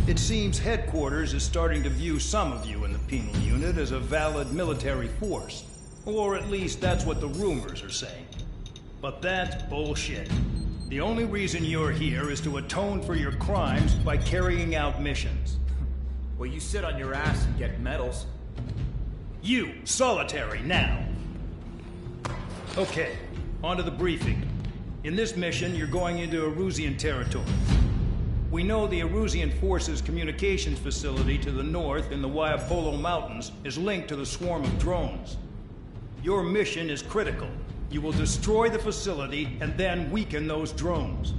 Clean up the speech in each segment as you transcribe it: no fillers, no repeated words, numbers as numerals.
It seems headquarters is starting to view some of you in the penal unit as a valid military force. Or at least that's what the rumors are saying. But that's bullshit. The only reason you're here is to atone for your crimes by carrying out missions. Well, you sit on your ass and get medals. You, solitary, now. Okay, on to the briefing. In this mission, you're going into Erusian territory. We know the Erusian Forces communications facility to the north in the Waiapolo Mountains is linked to the swarm of drones. Your mission is critical. You will destroy the facility and then weaken those drones.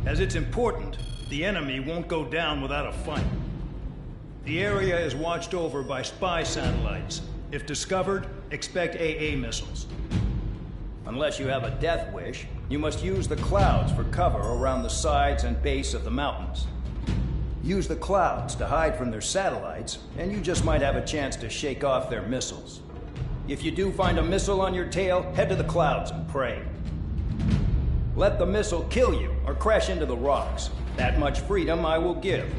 As it's important, the enemy won't go down without a fight. The area is watched over by spy satellites. If discovered, expect AA missiles. Unless you have a death wish, you must use the clouds for cover around the sides and base of the mountains. Use the clouds to hide from their satellites, and you just might have a chance to shake off their missiles. If you do find a missile on your tail, head to the clouds and pray. Let the missile kill you or crash into the rocks. That much freedom I will give.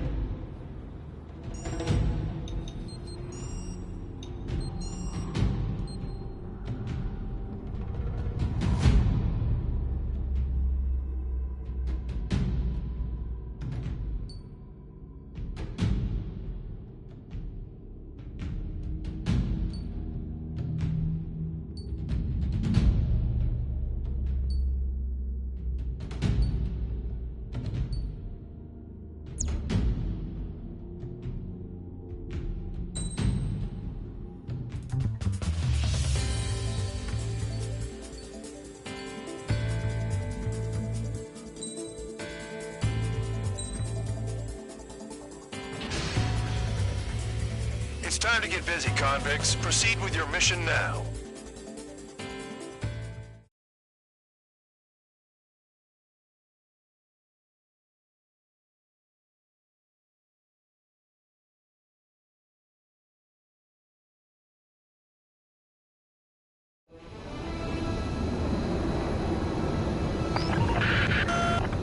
It's time to get busy, convicts. Proceed with your mission now.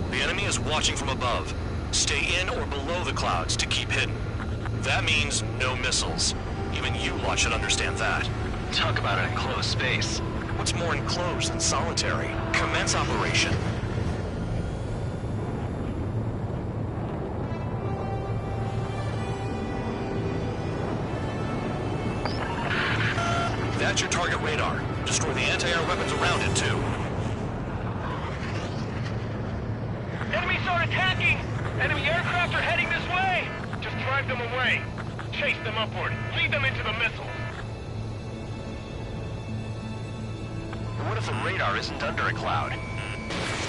The enemy is watching from above. Stay in or below the clouds to keep hidden. That means no missiles. Even you lot should understand that. Talk about an enclosed space. What's more enclosed than solitary? Commence operation. That's your target radar. Destroy the anti-air weapons around it, too. Enemies are attacking! Enemy aircraft are heading this way! Just drive them away. Chase them upward. Lead them into the missiles. What if the radar isn't under a cloud?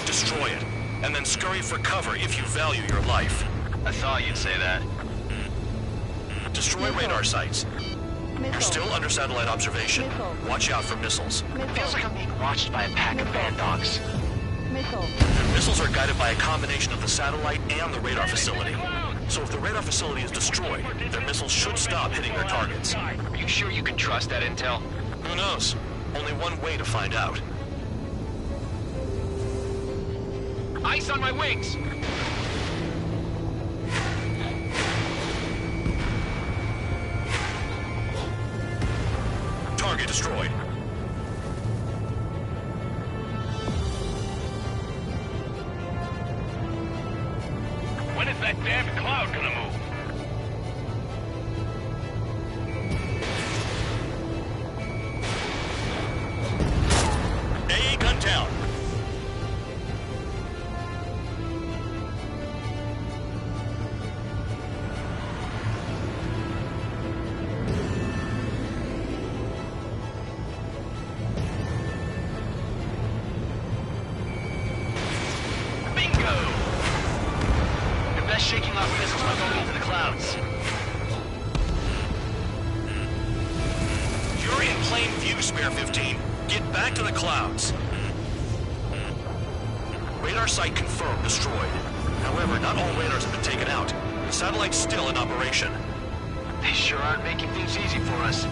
Destroy it, and then scurry for cover if you value your life. I thought you'd say that. Destroy radar sites. You're still under satellite observation. Watch out for missiles. Feels like I'm being watched by a pack of bad dogs. Missiles are guided by a combination of the satellite and the radar facility. So if the radar facility is destroyed, their missiles should stop hitting their targets. Are you sure you can trust that intel? Who knows? Only one way to find out. Ice on my wings! Target destroyed. When is that damn cloud gonna move? AA gun down. Shaking off missiles by going into the clouds. You're in plain view, Spare 15. Get back to the clouds. Radar site confirmed destroyed. However, not all radars have been taken out. The satellite's still in operation. They sure aren't making things easy for us.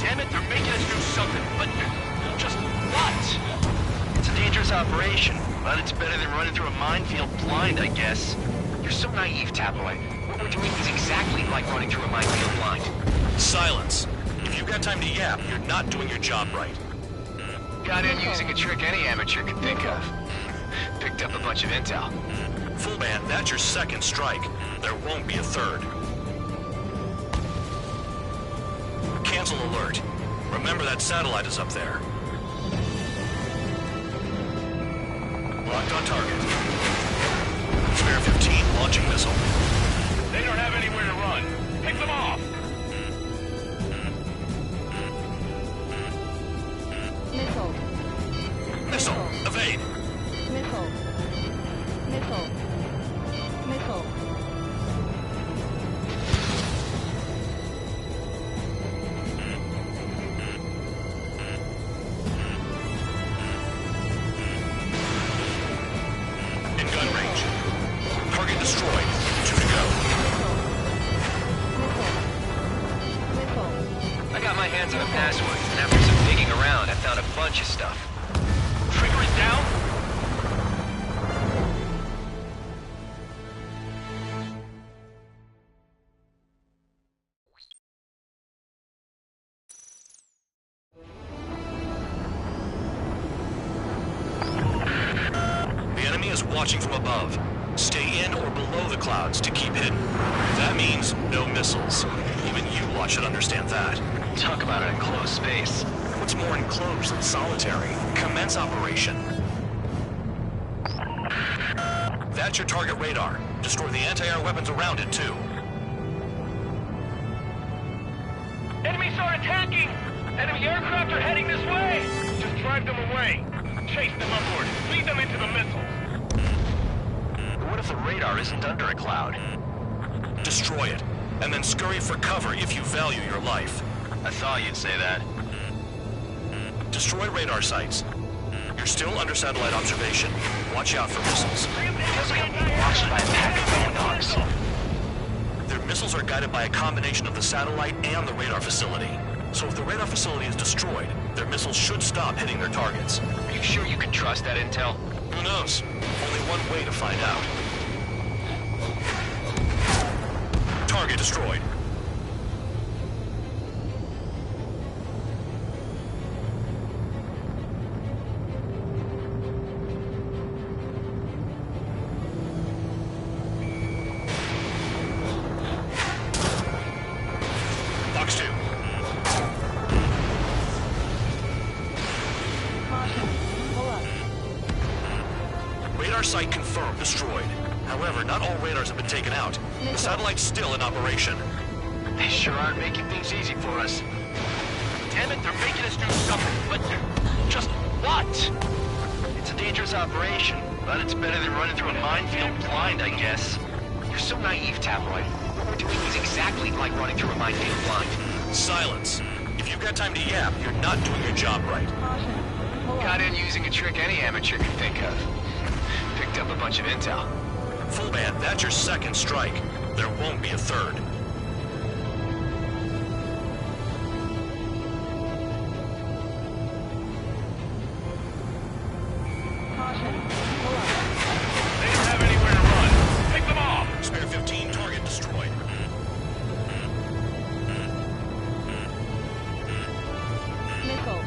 Damn it, they're making us do something, but just what? It's a dangerous operation, but it's better than running through a minefield blind, I guess. You're You're so naive, Tabloid. What we're doing is exactly like running through a minefield blind. Silence. If you've got time to yap, you're not doing your job right. Got in using a trick any amateur could think of. Picked up a bunch of intel. Full band, that's your second strike. There won't be a third. Cancel alert. Remember that satellite is up there. Locked on target. Spare 15, launching missile. They don't have anywhere to run. Pick them off! Missile. Missile, evade. Missile. Missile. Missile. In gun range. Target destroyed. 2 to go. Missile. I got my hands on a password, and after some digging around, I found a bunch of stuff. Trigger is down? The enemy is watching from above. Stay in or below the clouds to keep hidden. That means no missiles. Even you lot should understand that. Talk about an enclosed space. What's more enclosed than solitary? Commence operation. That's your target radar. Destroy the anti-air weapons around it, too. Enemies are attacking! Enemy aircraft are heading this way! Just drive them away. Chase them upward. Lead them into the missiles. What if the radar isn't under a cloud? Destroy it, and then scurry for cover if you value your life. I thought you'd say that. Destroy radar sites. You're still under satellite observation. Watch out for missiles. Feels like I'm being watched by a pack of bone dogs. Their missiles are guided by a combination of the satellite and the radar facility. So if the radar facility is destroyed, their missiles should stop hitting their targets. Are you sure you can trust that intel? Who knows? Only one way to find out. Target destroyed. Box 2. Radar site confirmed destroyed. However, not all radars have been taken out. The satellite's still in operation. They sure are making things easy for us. Damn it, they're making us do something, but just what? It's a dangerous operation, but it's better than running through a minefield blind, I guess. You're so naive, Tabloid. What we're doing is exactly like running through a minefield blind. Silence. If you've got time to yap, you're not doing your job right. Got in using a trick any amateur could think of. Picked up a bunch of intel. Full band, that's your second strike. There won't be a third. They don't have anywhere to run. Pick them off! Spare 15, target destroyed. Missile.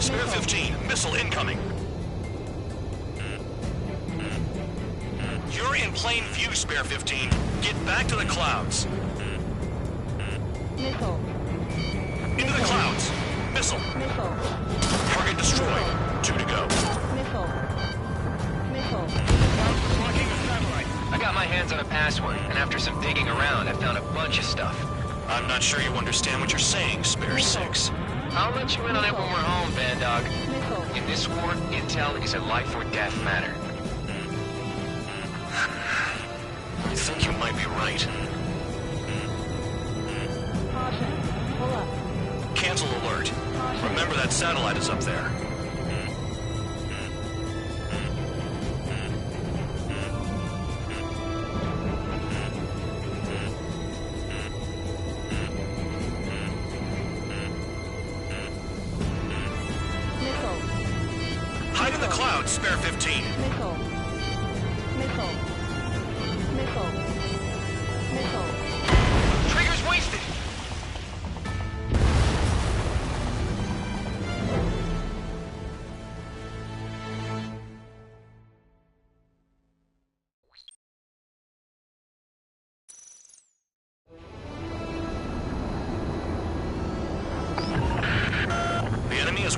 Spare 15, missile incoming. You're in plain view, Spare 15. Get back to the clouds. Missile. Into the clouds. Missile. Missile. Target destroyed. 2 to go. Missile. Missile. Blocking the satellite. I got my hands on a password, and after some digging around, I found a bunch of stuff. I'm not sure you understand what you're saying, Spare 6. I'll let you in on it when we're home, Bandog. Missile. In this war, intel is a life or death matter. I think you might be right. Caution. Pull up. Cancel alert. Remember that satellite is up there. Missile. Hide in the clouds, Spare 15. Missile. Missile.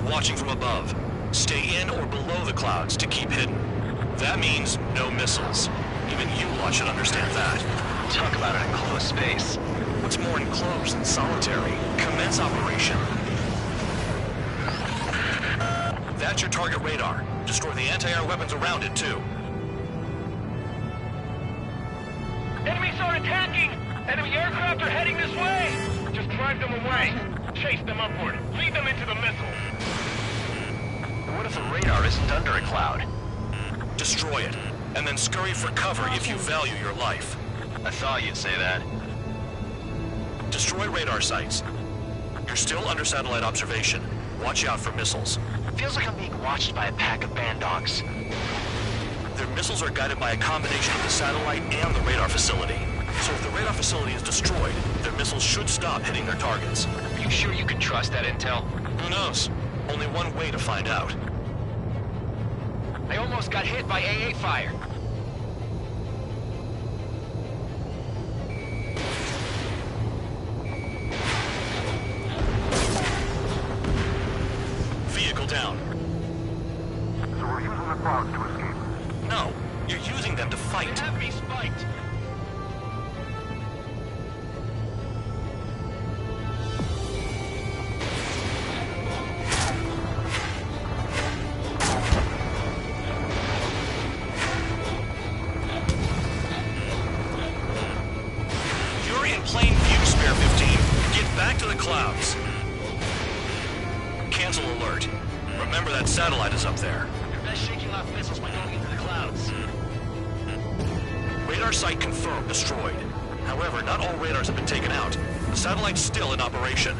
watching from above. Stay in or below the clouds to keep hidden. That means no missiles. Even you lot should understand that. Talk about an enclosed space. What's more enclosed than solitary? Commence operation. That's your target radar. Destroy the anti-air weapons around it, too. Enemies are attacking! Enemy aircraft are heading this way! Just drive them away. Chase them upward. Lead them into the missile. What if the radar isn't under a cloud? Destroy it, and then scurry for cover if you value your life. I thought you'd say that. Destroy radar sites. You're still under satellite observation. Watch out for missiles. Feels like I'm being watched by a pack of band dogs. Their missiles are guided by a combination of the satellite and the radar facility. So if the radar facility is destroyed, their missiles should stop hitting their targets. Are you sure you can trust that intel? Who knows? Only one way to find out. I almost got hit by AA fire. Vehicle down. So we're using the clouds to escape. No, you're using them to fight. They have me spiked. You're in plain view, Spare 15. Get back to the clouds. Cancel alert. Remember that satellite is up there. You're best shaking off missiles by going into the clouds. Radar site confirmed destroyed. However, not all radars have been taken out. The satellite's still in operation.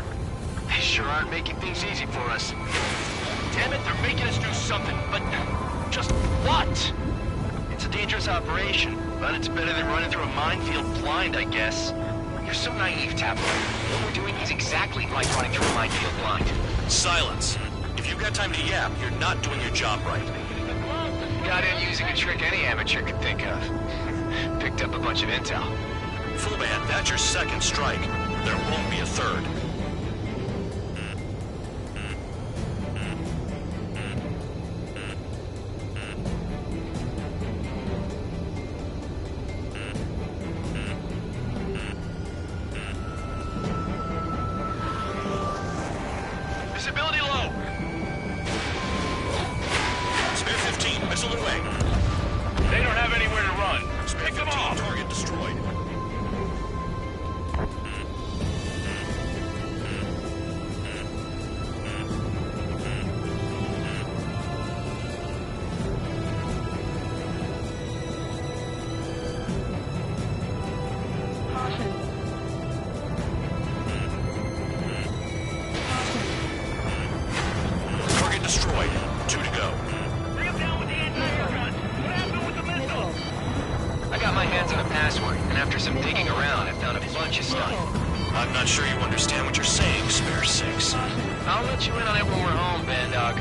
They sure aren't making things easy for us. Damn it, they're making us do something, but just what? It's a dangerous operation, but it's better than running through a minefield blind, I guess. You're so naive, Tapper. What we're doing is exactly like running through a minefield blind. Silence. If you've got time to yap, you're not doing your job right. Got in using a trick any amateur could think of. Picked up a bunch of intel. Full band, that's your second strike. There won't be a third. Visibility low. Spare 15, missile away. They don't have anywhere to run. Spare Pick them 15, off. target destroyed. Caution. Target destroyed. 2 to go. Bring them down with the anti-air guns. What happened with the missile? Missile. I got my hands on a password, and after some digging around, I found a bunch of stuff. I'm not sure you understand what you're saying, Spare 6. I'll let you in on it when we're home, Bandog.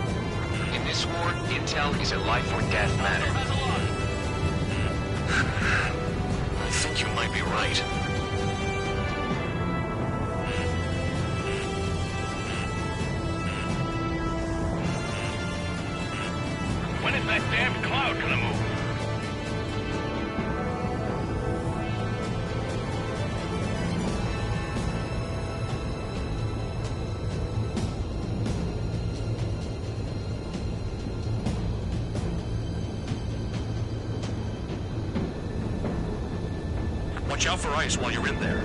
In this war, intel is a life or death matter. I think you might be right. When is that damn cloud gonna move? Watch out for ice while you're in there.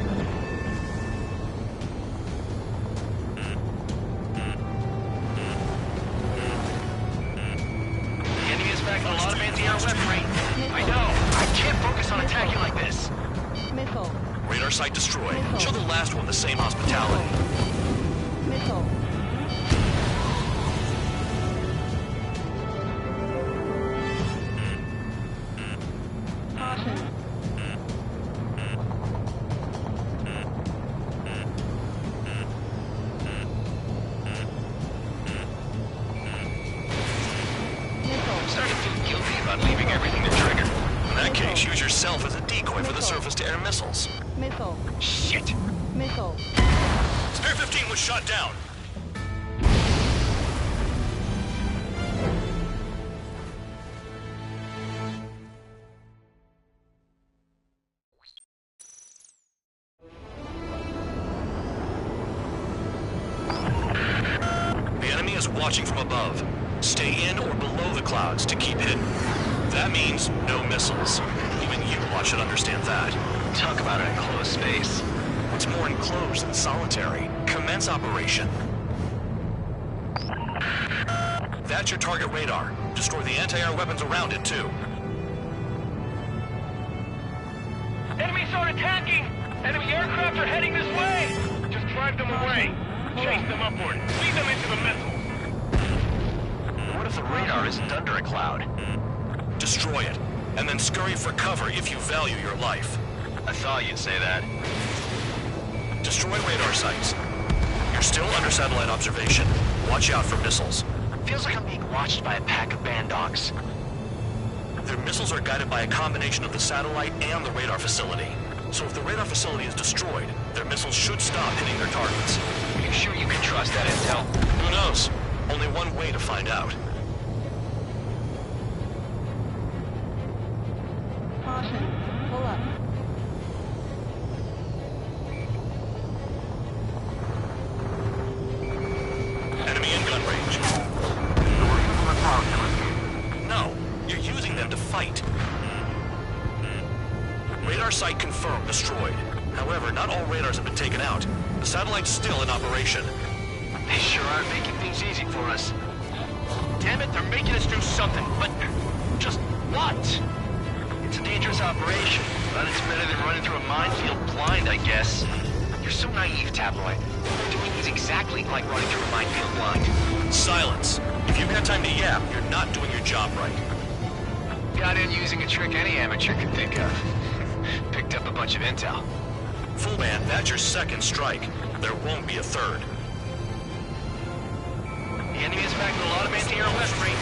The enemy is back on a lot of anti-air weaponry. I know. I can't focus on attacking like this. Missile. Radar site destroyed. Show the last one the same hospitality. Missile. Caution. Missile. I'm starting to feel guilty about leaving everything to trigger. In that case, use yourself as a decoy for the surface-to-air missiles. Missile. Shit. Missile. Spare 15 was shot down. watching from above. Stay in or below the clouds to keep hidden. That means no missiles. Even you lot should understand that. Talk about an enclosed space. What's more enclosed than solitary? Commence operation. That's your target radar. Destroy the anti-air weapons around it, too. Enemies are attacking! Enemy aircraft are heading this way! Just drive them away. Chase them upward. Lead them into the missiles. What if the radar isn't under a cloud? Destroy it, and then scurry for cover if you value your life. I thought you'd say that. Destroy radar sites. You're still under satellite observation. Watch out for missiles. Feels like I'm being watched by a pack of band dogs. Their missiles are guided by a combination of the satellite and the radar facility. So if the radar facility is destroyed, their missiles should stop hitting their targets. Are you sure you can trust that intel? Who knows? Only one way to find out. Caution. Pull up. Enemy in gun range. No, you're using them to fight. Radar site confirmed destroyed. However, not all radars have been taken out. The satellite's still in operation. They sure aren't making things easy for us. Damn it, they're making us do something, but just what? It's a dangerous operation, but it's better than running through a minefield blind, I guess. You're so naive, Tabloid. Doing things exactly like running through a minefield blind. Silence. If you've got time to yap, you're not doing your job right. Got in using a trick any amateur could think of. Picked up a bunch of intel. Full band, that's your second strike. There won't be a third. The enemy is back with a lot of anti-air weaponry.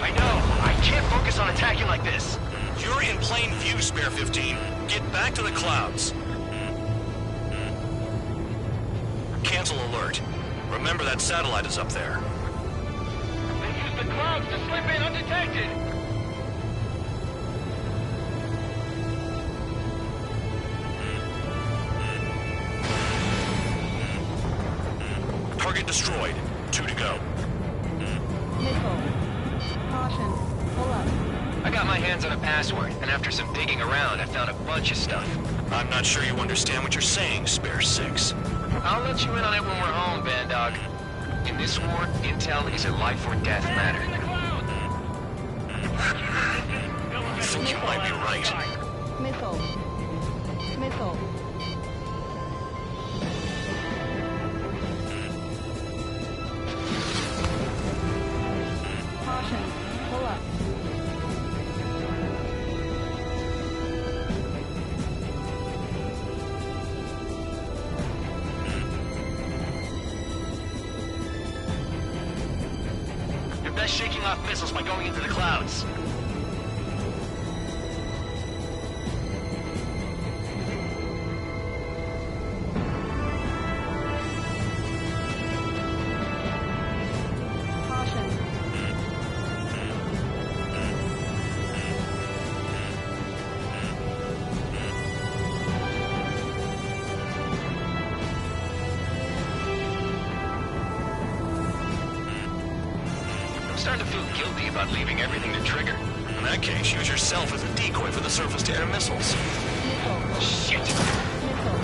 I know. I can't focus on attacking like this. You're in plain view, Spare 15. Get back to the clouds. Cancel alert. Remember that satellite is up there. They use the clouds to slip in undetected. Target destroyed. 2 to go. Missile. Caution. Pull up. I got my hands on a password, and after some digging around, I found a bunch of stuff. I'm not sure you understand what you're saying, Spare 6. I'll let you in on it when we're home, Band Dog. In this war, intel is a life or death matter. I think you might be right. Missile. Missile. Caution. Pull up. You're best shaking off missiles by going into the clouds. Caution. I'm starting to feel guilty about leaving everything to trigger. In that case, use yourself as a decoy for the surface-to-air missiles. Missile. Shit! Missile.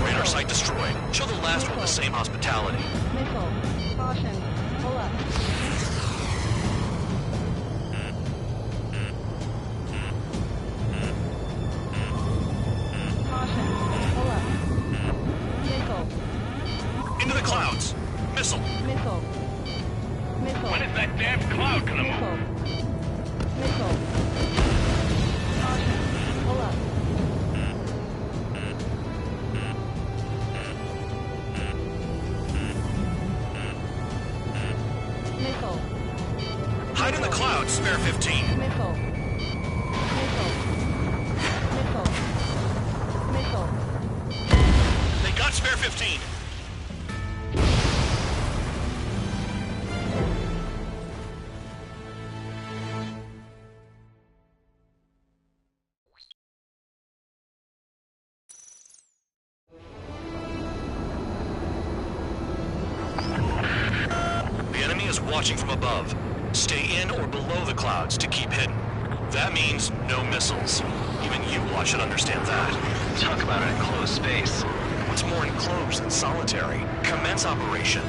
Radar site destroyed. Show the last one the same hospitality. Missile. Caution. Pull up. Caution. Pull up. Missile. Into the clouds. Missile. Missile. Missile. When is that damn cloud gonna move? Missile. Missile. Caution. Pull up. Missile. Hide in the clouds, Spare 15. Missile. Missile. Missile. Missile. They got Spare 15. The watching from above. Stay in or below the clouds to keep hidden. That means no missiles. Even you lot should understand that. Talk about an enclosed space. What's more enclosed than solitary? Commence operation.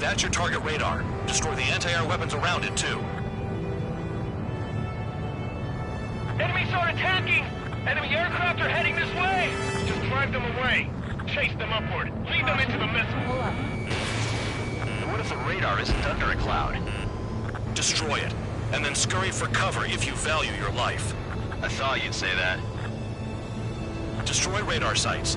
That's your target radar. Destroy the anti-air weapons around it, too. Enemy start attacking! Enemy aircraft are heading this way! Just drive them away. Chase them upward. Lead them into the missile. Pull up. What if the radar isn't under a cloud? Destroy it, and then scurry for cover if you value your life. I thought you'd say that. Destroy radar sites.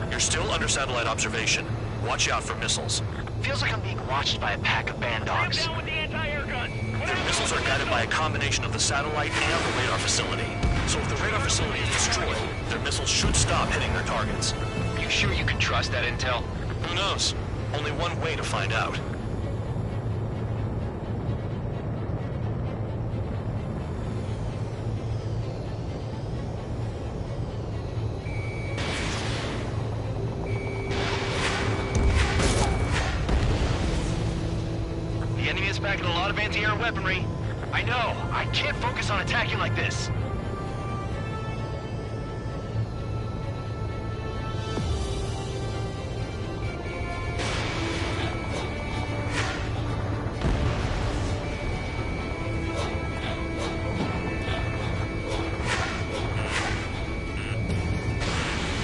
You're still under satellite observation. Watch out for missiles. Feels like I'm being watched by a pack of band Bring dogs. down with the anti-air gun. Their missiles are guided by a combination of the satellite and the radar facility. So if the radar facility is destroyed, their missiles should stop hitting their targets. You sure you can trust that intel? Who knows? Only one way to find out. The enemy is packing a lot of anti-air weaponry. I know. I can't focus on attacking like this.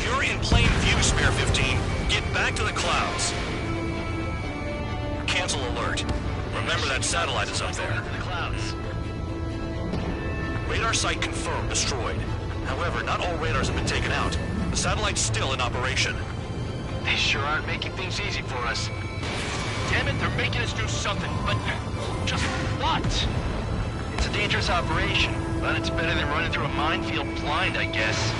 You're in plain view, Spare 15. Get back to the clouds. Cancel alert. Remember that satellite is up there. Into the clouds. Radar site confirmed destroyed. However, not all radars have been taken out. The satellite's still in operation. They sure aren't making things easy for us. Damn it, they're making us do something, but just what? It's a dangerous operation, but it's better than running through a minefield blind, I guess.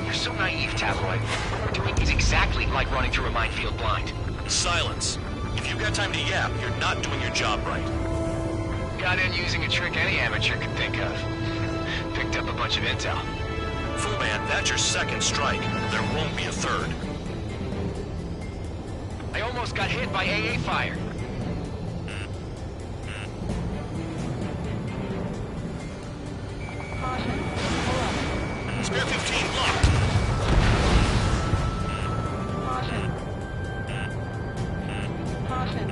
You're so naive, Tabloid. What we're doing is exactly like running through a minefield blind. Silence. If you've got time to yap, you're not doing your job right. Got in using a trick any amateur could think of. Picked up a bunch of intel. Full man, that's your second strike. There won't be a third. I almost got hit by AA fire. Caution. Pull up. Spare 15 locked. Caution. Caution.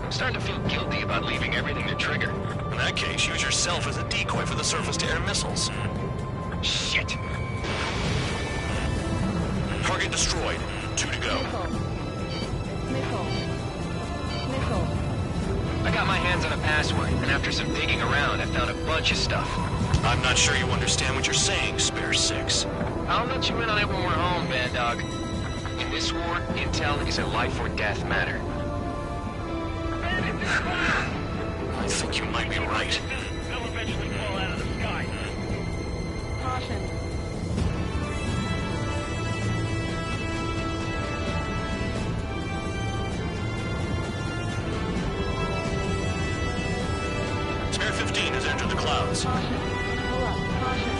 I'm starting to feel guilty about leaving everything to trigger. In that case, use yourself as a decoy for the surface-to-air missiles. Shit. Target destroyed. 2 to go. Missile. Missile. Missile. I got my hands on a password, and after some digging around, I found a bunch of stuff. I'm not sure you understand what you're saying, Spare 6. I'll let you in on it when we're home, Band Dog. In this war, intel is a life or death matter. I think you might be right. They'll eventually fall out of the sky. Caution. Spare 15 has entered the clouds. Caution. Pull up. Caution.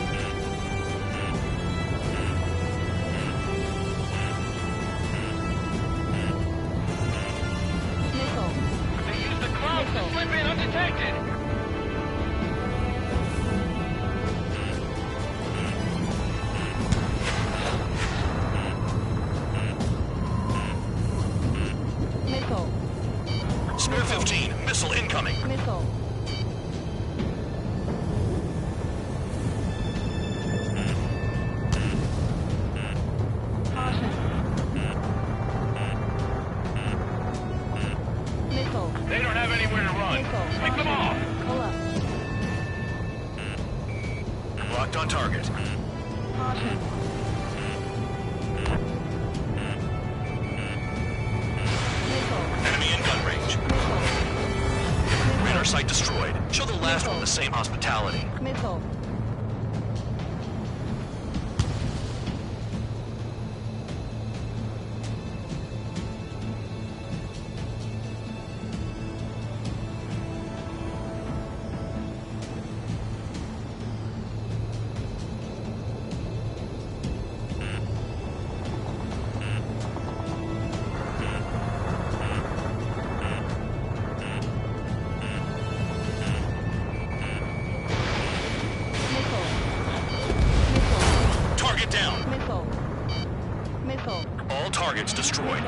Missile. They use the clouds to slip in undetected. Missile. Spare 15, missile incoming. Missile. Caution. Missile. They don't have anywhere to run. Missile. Pick them off. Pull up. Locked on target. Caution. Missile. Enemy in gun range. Missile. Radar site destroyed. Show the last one the same hospitality. Missile. satellites destroyed.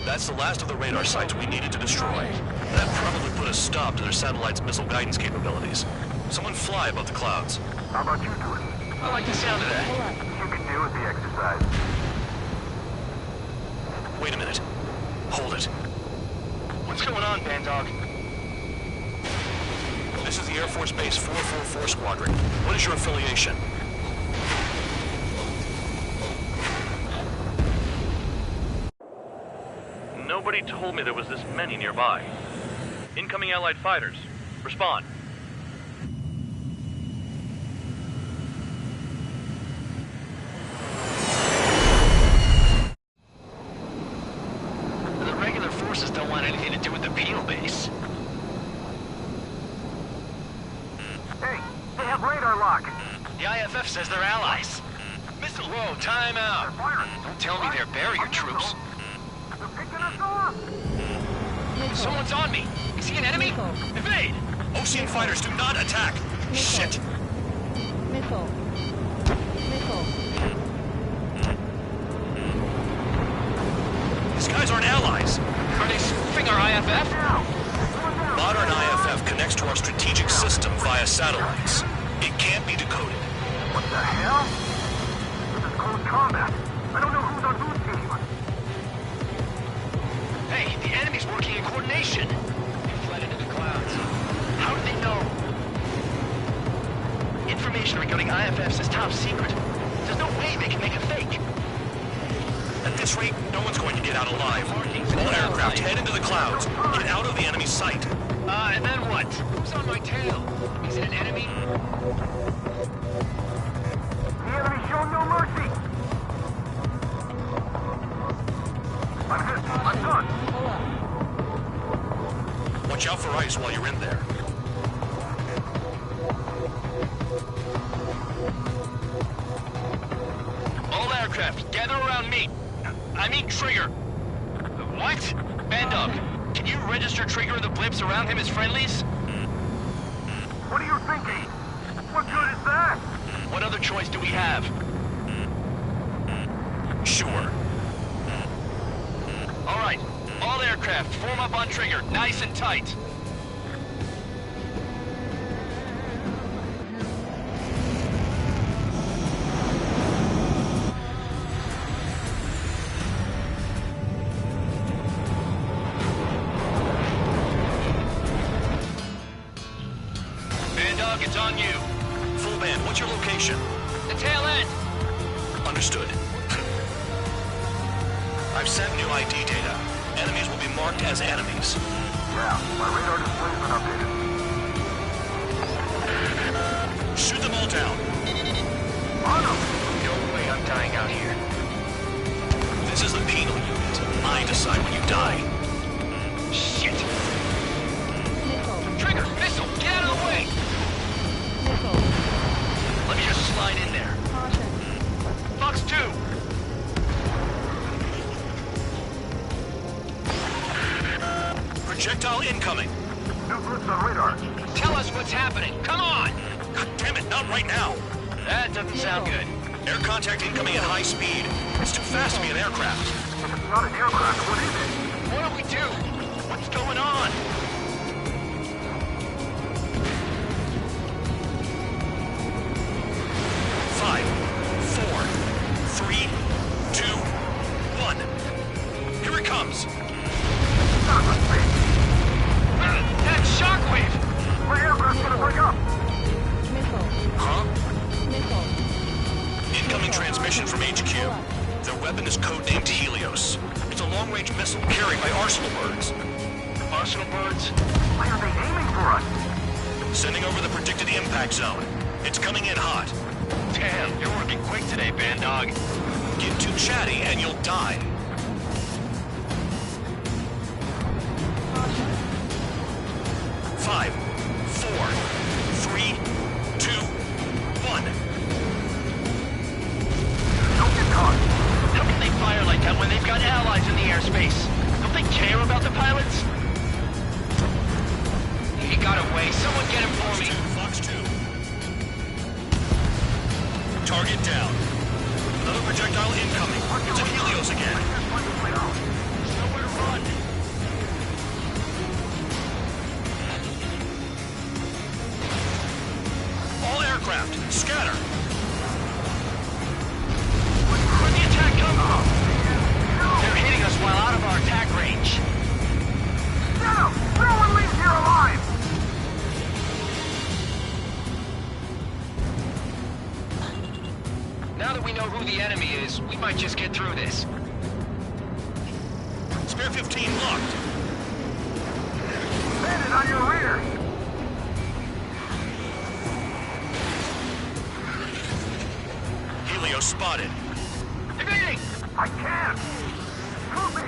That's the last of the radar sites we needed to destroy. That probably put a stop to their satellite's missile guidance capabilities. Someone fly above the clouds. How about you do it? I like the sound of that. You can deal with the exercise. Wait a minute. Hold it. What's going on, Bandog? This is the Air Force Base 444 Squadron. What is your affiliation? Nobody told me there was this many nearby. Incoming Allied fighters. Respond. The regular forces don't want anything to do with the penal base. Hey, they have radar lock. The IFF says they're allies. Missile, whoa, time out. Don't tell me they're barrier troops. They're picking us off. Someone's on me. Is he an enemy? Evade! Ocean fighters, do not attack! Shit! Missile. Missile. These guys aren't allies! Are they spoofing our IFF? Modern IFF connects to our strategic system via satellites. It can't be decoded. What the hell? This is close combat. I don't know who's on whose team. Hey, the enemy's working in coordination. They fled into the clouds. How do they know? Information regarding IFFs is top secret. There's no way they can make a fake. At this rate, no one's going to get out alive. All aircraft head into the clouds. Get out of the enemy's sight. And then what? Who's on my tail? Is it an enemy? The enemy showing no mercy. I'm hit. I'm done. Pull up. Watch out for ice while you're in there. All aircraft, gather around me. I mean Trigger. What? Bandog, can you register Trigger and the blips around him as friendlies? What are you thinking? What good is that? What other choice do we have? Sure. All right, all aircraft, form up on Trigger, nice and tight. Bandog, it's on you. Full band, what's your location? The tail end. Understood. I've sent new ID data. Enemies will be marked as enemies. Yeah, my radar display's been updated. Shoot them all down. On them! No way I'm dying out here. This is the penal unit. I decide when you die. Shit! Missile. Trigger! Missile! Get out of the way! Missile. Let me just slide in there. Caution. Fox 2! Projectile incoming. New blips on radar. Tell us what's happening. Come on! God damn it, not right now. That doesn't sound good. Air contact incoming at high speed. It's too fast to be an aircraft. If it's not an aircraft, what is it? What do we do? What's going on? Five, four, three, two, one. Here it comes. That shockwave! My aircraft's gonna break up! Missile. Huh? Missile. Incoming transmission from HQ. Their weapon is codenamed Helios. It's a long-range missile carried by Arsenal birds. Arsenal birds? Why are they aiming for us? Sending over the predicted impact zone. It's coming in hot. Damn, you're working quick today, Bandog. Get too chatty and you'll die. Caution. 5, 4, 3, 2, 1. Don't get caught. How can they fire like that when they've got allies in the airspace? Don't they care about the pilots? He got away. Someone get him for me. Fox 2. Target down. Another projectile incoming. It's a Helios again. There's nowhere to run. All aircraft, scatter. Where'd the attack come from? They're hitting us while out of our attack range. Get him! No one leaves here alive! Now that we know who the enemy is, we might just get through this. Spare 15 locked. Bandit on your rear! Helios spotted. Evading! I can't! Help me!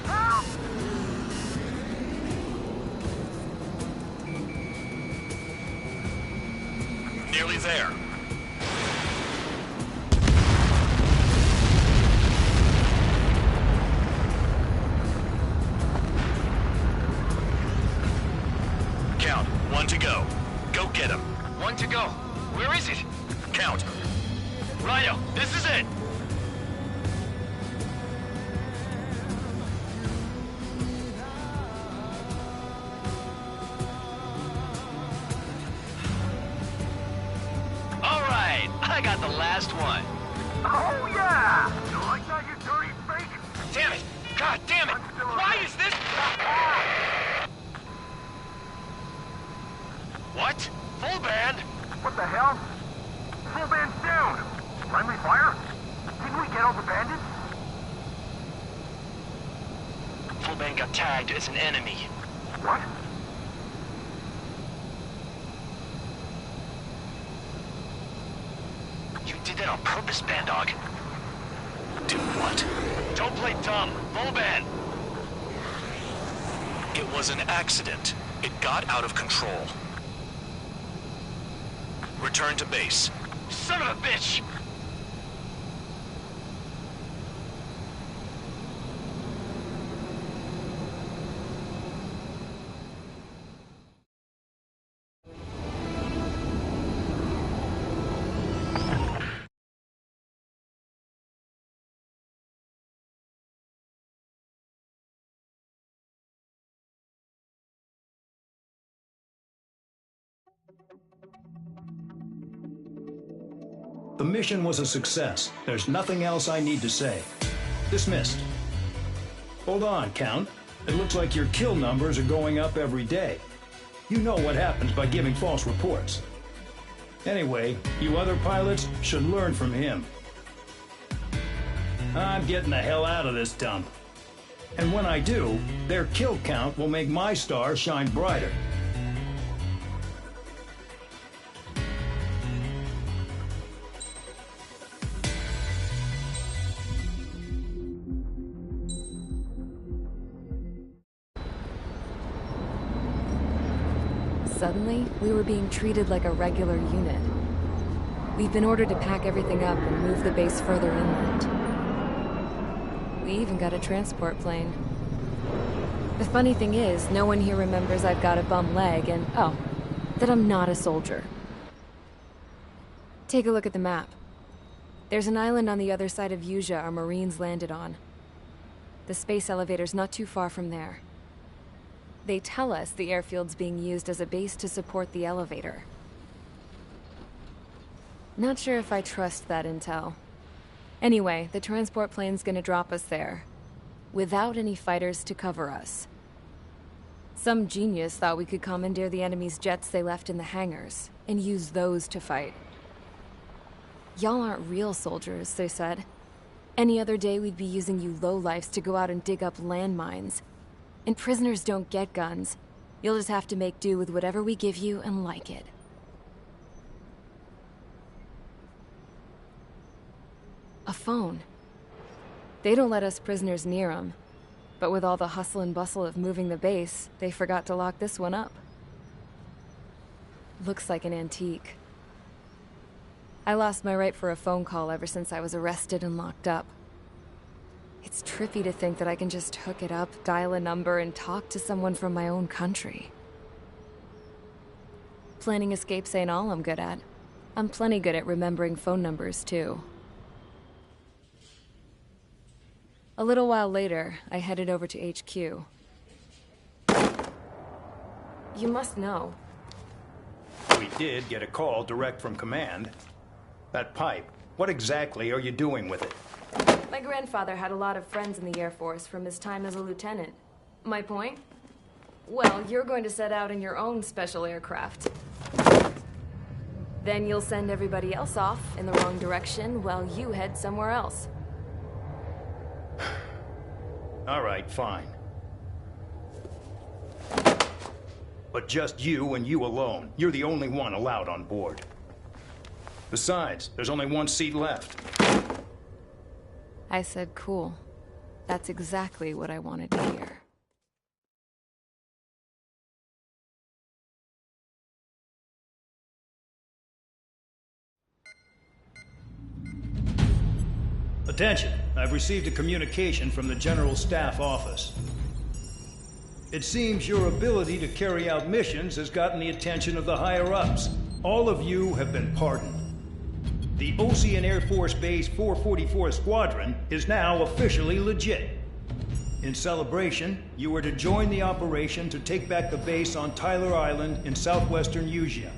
Help! Nearly there. Count. 1 to go. Go get him. 1 to go. Where is it? Count. Rhino, this is it! Alright, I got the last one. Oh yeah! You like that, you dirty fake? Damn it! God damn it! Why is this... What? Full band? What the hell? Full band's down! Friendly fire? Didn't we get all the bandits? Full band got tagged as an enemy. What? You did that on purpose, Bandog. Do what? Don't play dumb. Full band. It was an accident. It got out of control. Return to base. Son of a bitch! The mission was a success. There's nothing else I need to say. Dismissed. Hold on, Count. It looks like your kill numbers are going up every day. You know what happens by giving false reports. Anyway, you other pilots should learn from him. I'm getting the hell out of this dump. And when I do, their kill count will make my star shine brighter. Suddenly, we were being treated like a regular unit. We've been ordered to pack everything up and move the base further inland. We even got a transport plane. The funny thing is, no one here remembers I've got a bum leg and, oh, that I'm not a soldier. Take a look at the map. There's an island on the other side of Yuja our Marines landed on. The space elevator's not too far from there. They tell us the airfield's being used as a base to support the elevator. Not sure if I trust that intel. Anyway, the transport plane's gonna drop us there, without any fighters to cover us. Some genius thought we could commandeer the enemy's jets they left in the hangars, and use those to fight. Y'all aren't real soldiers, they said. Any other day we'd be using you lowlifes to go out and dig up landmines. And prisoners don't get guns. You'll just have to make do with whatever we give you and like it. A phone. They don't let us prisoners near them. But with all the hustle and bustle of moving the base, they forgot to lock this one up. Looks like an antique. I lost my right for a phone call ever since I was arrested and locked up. It's trippy to think that I can just hook it up, dial a number, and talk to someone from my own country. Planning escapes ain't all I'm good at. I'm plenty good at remembering phone numbers, too. A little while later, I headed over to HQ. You must know. We did get a call direct from command. That pipe, what exactly are you doing with it? My grandfather had a lot of friends in the Air Force from his time as a lieutenant. My point? Well, you're going to set out in your own special aircraft. Then you'll send everybody else off in the wrong direction while you head somewhere else. All right, fine. But just you and you alone. You're the only one allowed on board. Besides, there's only one seat left. I said cool. That's exactly what I wanted to hear. Attention, I've received a communication from the General Staff Office. It seems your ability to carry out missions has gotten the attention of the higher-ups. All of you have been pardoned. The Ocean Air Force Base 444 Squadron is now officially legit. In celebration, you are to join the operation to take back the base on Tyler Island in southwestern Usea.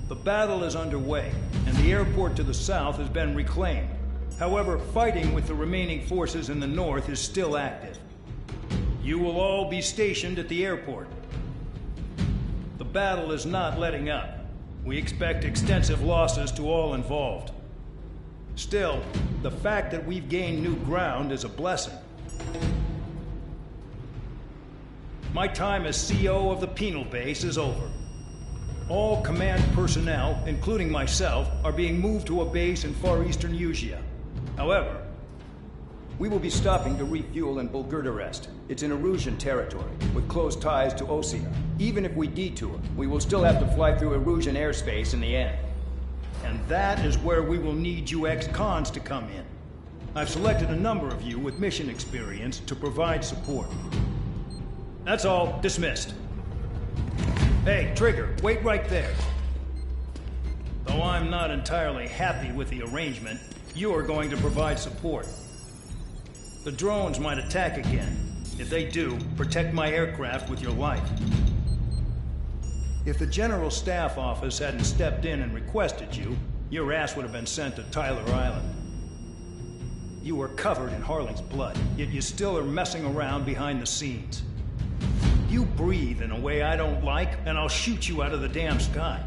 The battle is underway, and the airport to the south has been reclaimed. However, fighting with the remaining forces in the north is still active. You will all be stationed at the airport. The battle is not letting up. We expect extensive losses to all involved. Still, the fact that we've gained new ground is a blessing. My time as CO of the penal base is over. All command personnel, including myself, are being moved to a base in far eastern Usea. However, we will be stopping to refuel in Bulgurdarest. It's in Erusian territory, with close ties to Osea. Even if we detour, we will still have to fly through Erusian airspace in the end. And that is where we will need you ex-cons to come in. I've selected a number of you with mission experience to provide support. That's all. Dismissed. Hey, Trigger, wait right there. Though I'm not entirely happy with the arrangement, you're going to provide support. The drones might attack again. If they do, protect my aircraft with your life. If the General Staff Office hadn't stepped in and requested you, your ass would have been sent to Tyler Island. You were covered in Harling's blood, yet you still are messing around behind the scenes. You breathe in a way I don't like, and I'll shoot you out of the damn sky.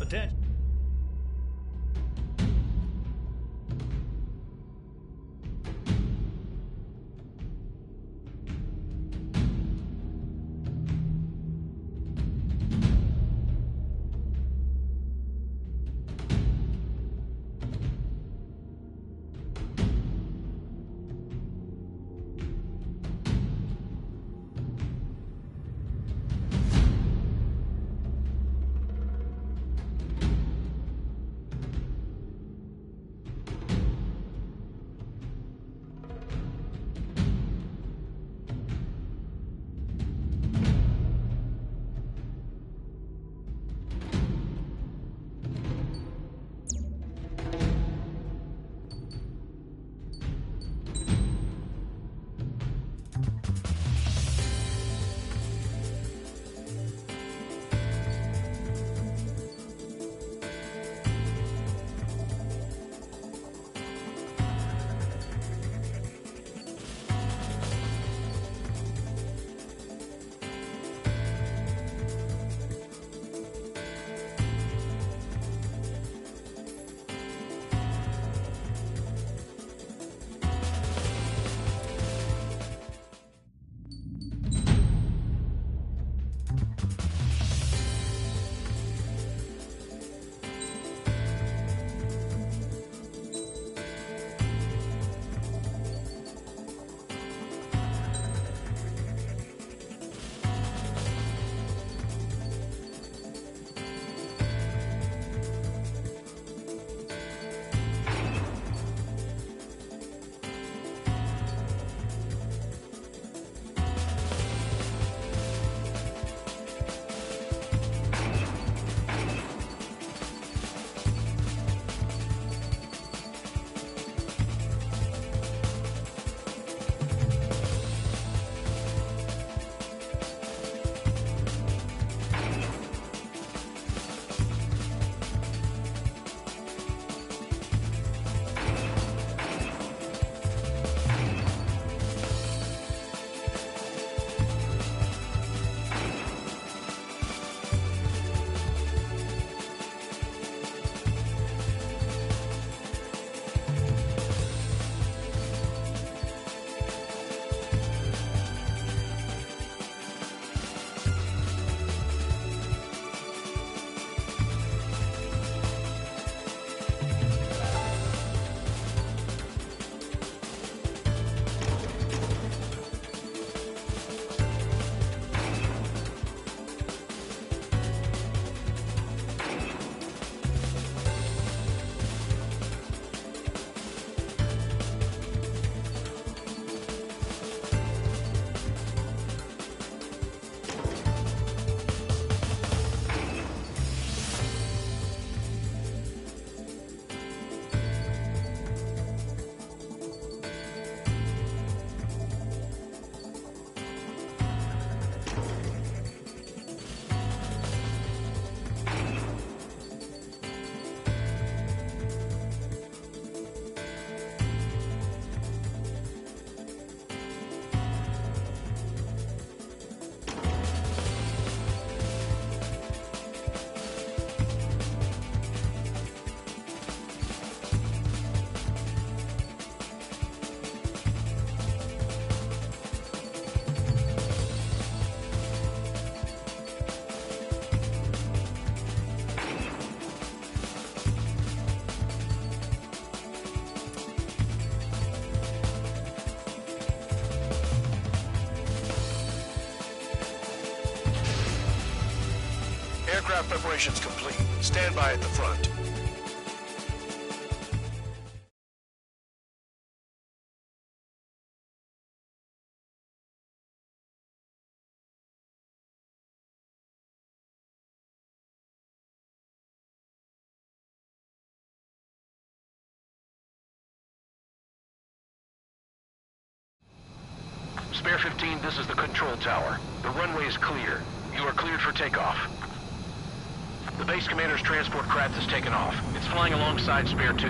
attention. Aircraft preparations complete. Stand by at the front. Spare 15, this is the control tower. The runway is clear. You are cleared for takeoff. The base commander's transport craft has taken off. It's flying alongside Spare 2.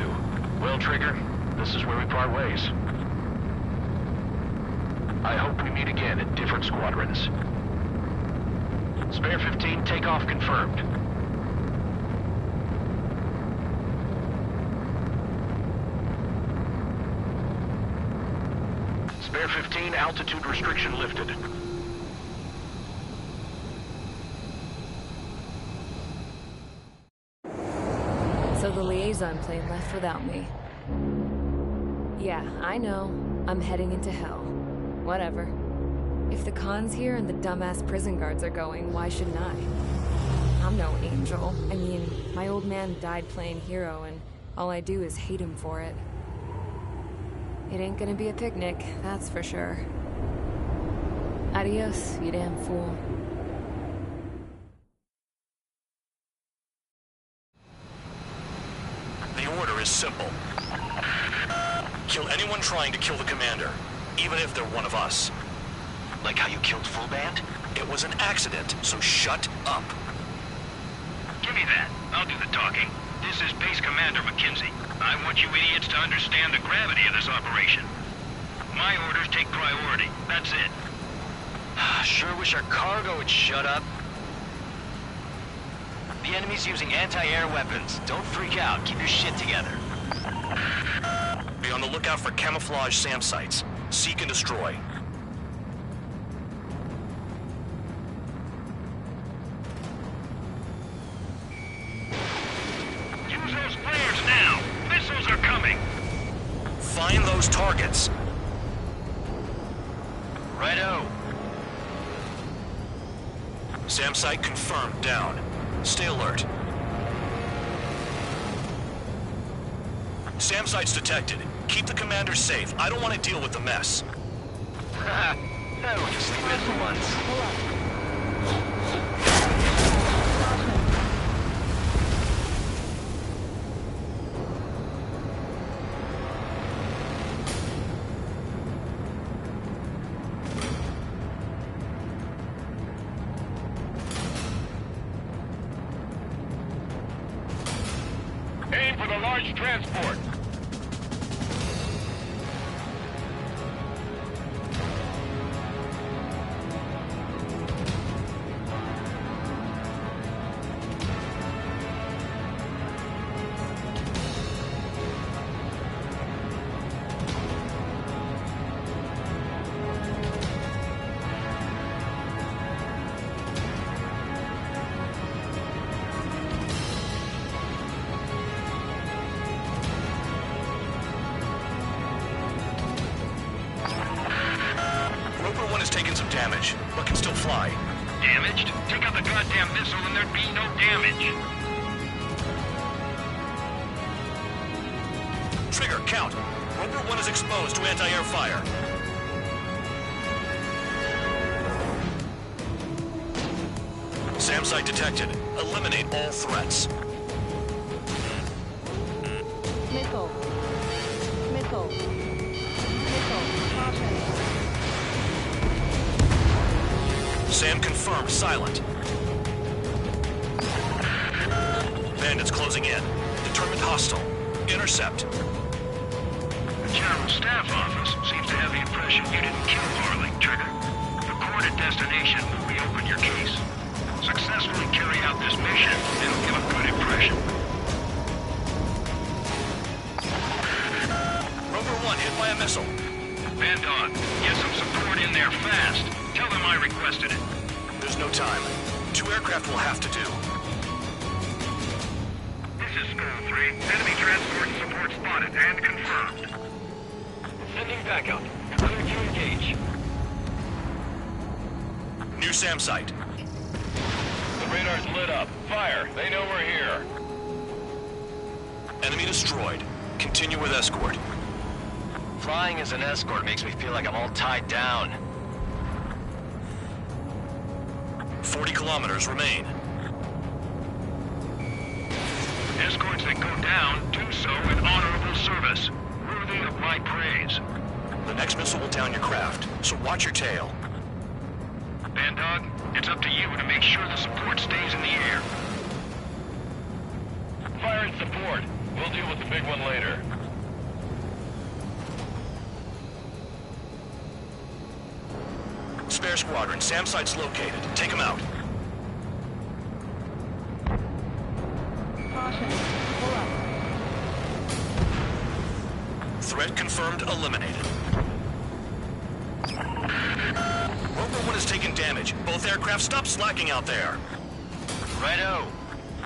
Well, Trigger, this is where we part ways. I hope we meet again in different squadrons. Spare 15, takeoff confirmed. Sector 15, altitude restriction lifted. So the liaison plane left without me. Yeah, I know. I'm heading into hell. Whatever. If the Khan's here and the dumbass prison guards are going, why shouldn't I? I'm no angel. I mean, my old man died playing hero, and all I do is hate him for it. It ain't gonna be a picnic, that's for sure. Adios, you damn fool. The order is simple. Kill anyone trying to kill the commander, even if they're one of us. Like how you killed Full Band? It was an accident, so shut up. Give me that. I'll do the talking. This is Base Commander McKenzie. I want you idiots to understand the gravity of this operation. My orders take priority. That's it. Sure wish our cargo would shut up. The enemy's using anti-air weapons. Don't freak out. Keep your shit together. Be on the lookout for camouflage SAM sites. Seek and destroy. Use those flares now. Missiles are coming. Find those targets. Righto. SAM site confirmed. Down. Stay alert. SAM site's detected. Keep the commander safe. I don't want to deal with the mess. We'll just leave it for once. Aim for the large transport. Taken some damage, but can still fly. Damaged? Take out the goddamn missile and there'd be no damage. Trigger, count. Roper 1 is exposed to anti-air fire. SAM site detected. Eliminate all threats. Missile. Missile. Missile. Caution. SAM confirmed. Silent. Bandits closing in. Determined hostile. Intercept. The General Staff Office seems to have the impression you didn't kill Harley, Trigger. The coordinate destination will reopen your case. Successfully carry out this mission, and give a good impression. Rover 1 hit by a missile. Bandog, get some support in there fast. Tell them I requested it. There's no time. 2 aircraft will have to do. This is Skull 3. Enemy transport support spotted and confirmed. Sending backup. Clear to engage. New SAM site. The radar's lit up. Fire. They know we're here. Enemy destroyed. Continue with escort. Flying as an escort makes me feel like I'm all tied down. 40 kilometers remain. Escorts that go down do so with honorable service, worthy of my praise. The next missile will down your craft, so watch your tail. Bandog, it's up to you to make sure the support stays in the air. Fire and support. We'll deal with the big one later. Spare squadron. SAM site's located. Take them out. Caution. Pull up. Threat confirmed. Eliminated. Rover 1 has taken damage. Both aircraft, stop slacking out there. Righto.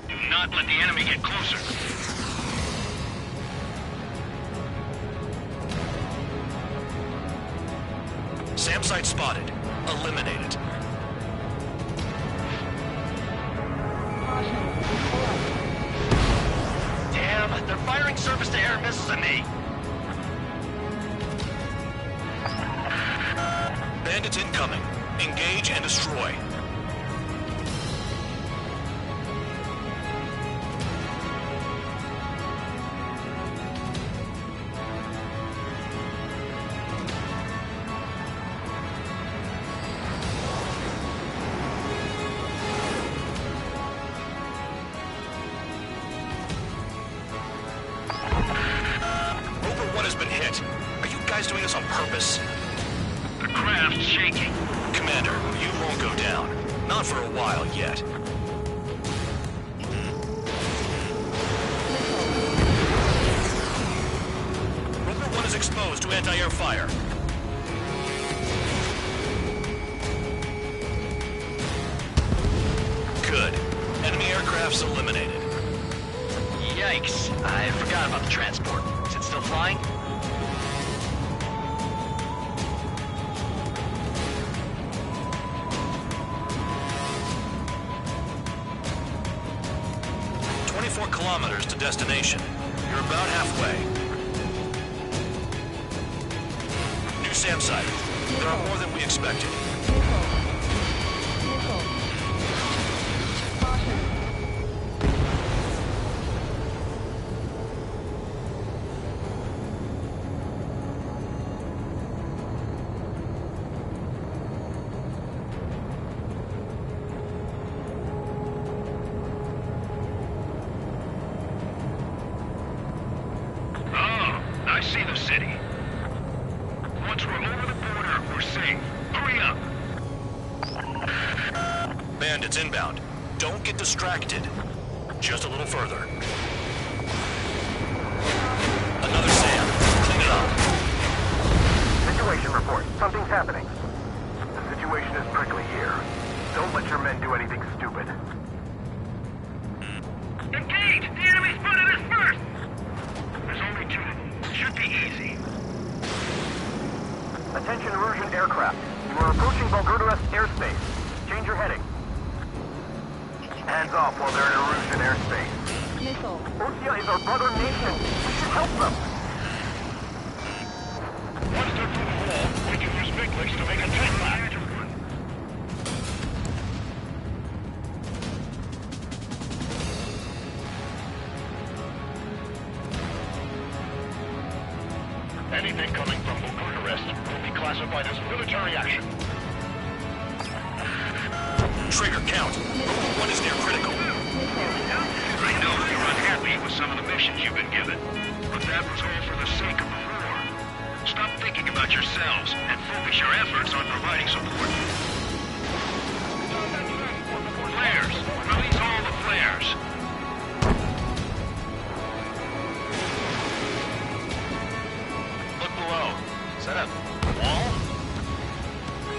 Do not let the enemy get closer. SAM site spotted. Eliminate it. Damn, they're firing surface-to-air missiles at me. Bandits incoming. Engage and destroy. Rover 1 has been hit. Are you guys doing this on purpose? The craft's shaking. Commander, you won't go down. Not for a while yet. Rover 1 is exposed to anti-air fire. Good. Enemy aircraft's eliminated. Yikes. I forgot about the transport. Is it still flying? "24 kilometers to destination. You're about halfway." New SAM site. There are more than we expected. I see the city. Once we're over the border, we're safe. Hurry up. Bandits inbound. Don't get distracted. Just a little further. Another SAM. Clean it up. Situation report. Something's happening. The situation is prickly here. Don't let your men do anything stupid. Engage! The enemy spotted us first! There's only two of them. Should be easy. Attention Russian aircraft. You are approaching Bulgaria airspace. Change your heading. Hands off while they're in Russian airspace. Russia is our brother nation. We should help them. Once they're through the wall, we can use big legs to make a tank lap. Anything coming from Bucharest will be classified as military action. Trigger, count. Rover 1 is near critical. I know you're unhappy with some of the missions you've been given, but that was all for the sake of the war. Stop thinking about yourselves and focus your efforts on providing support. Flares! Release all the flares! Look below. Is that a wall?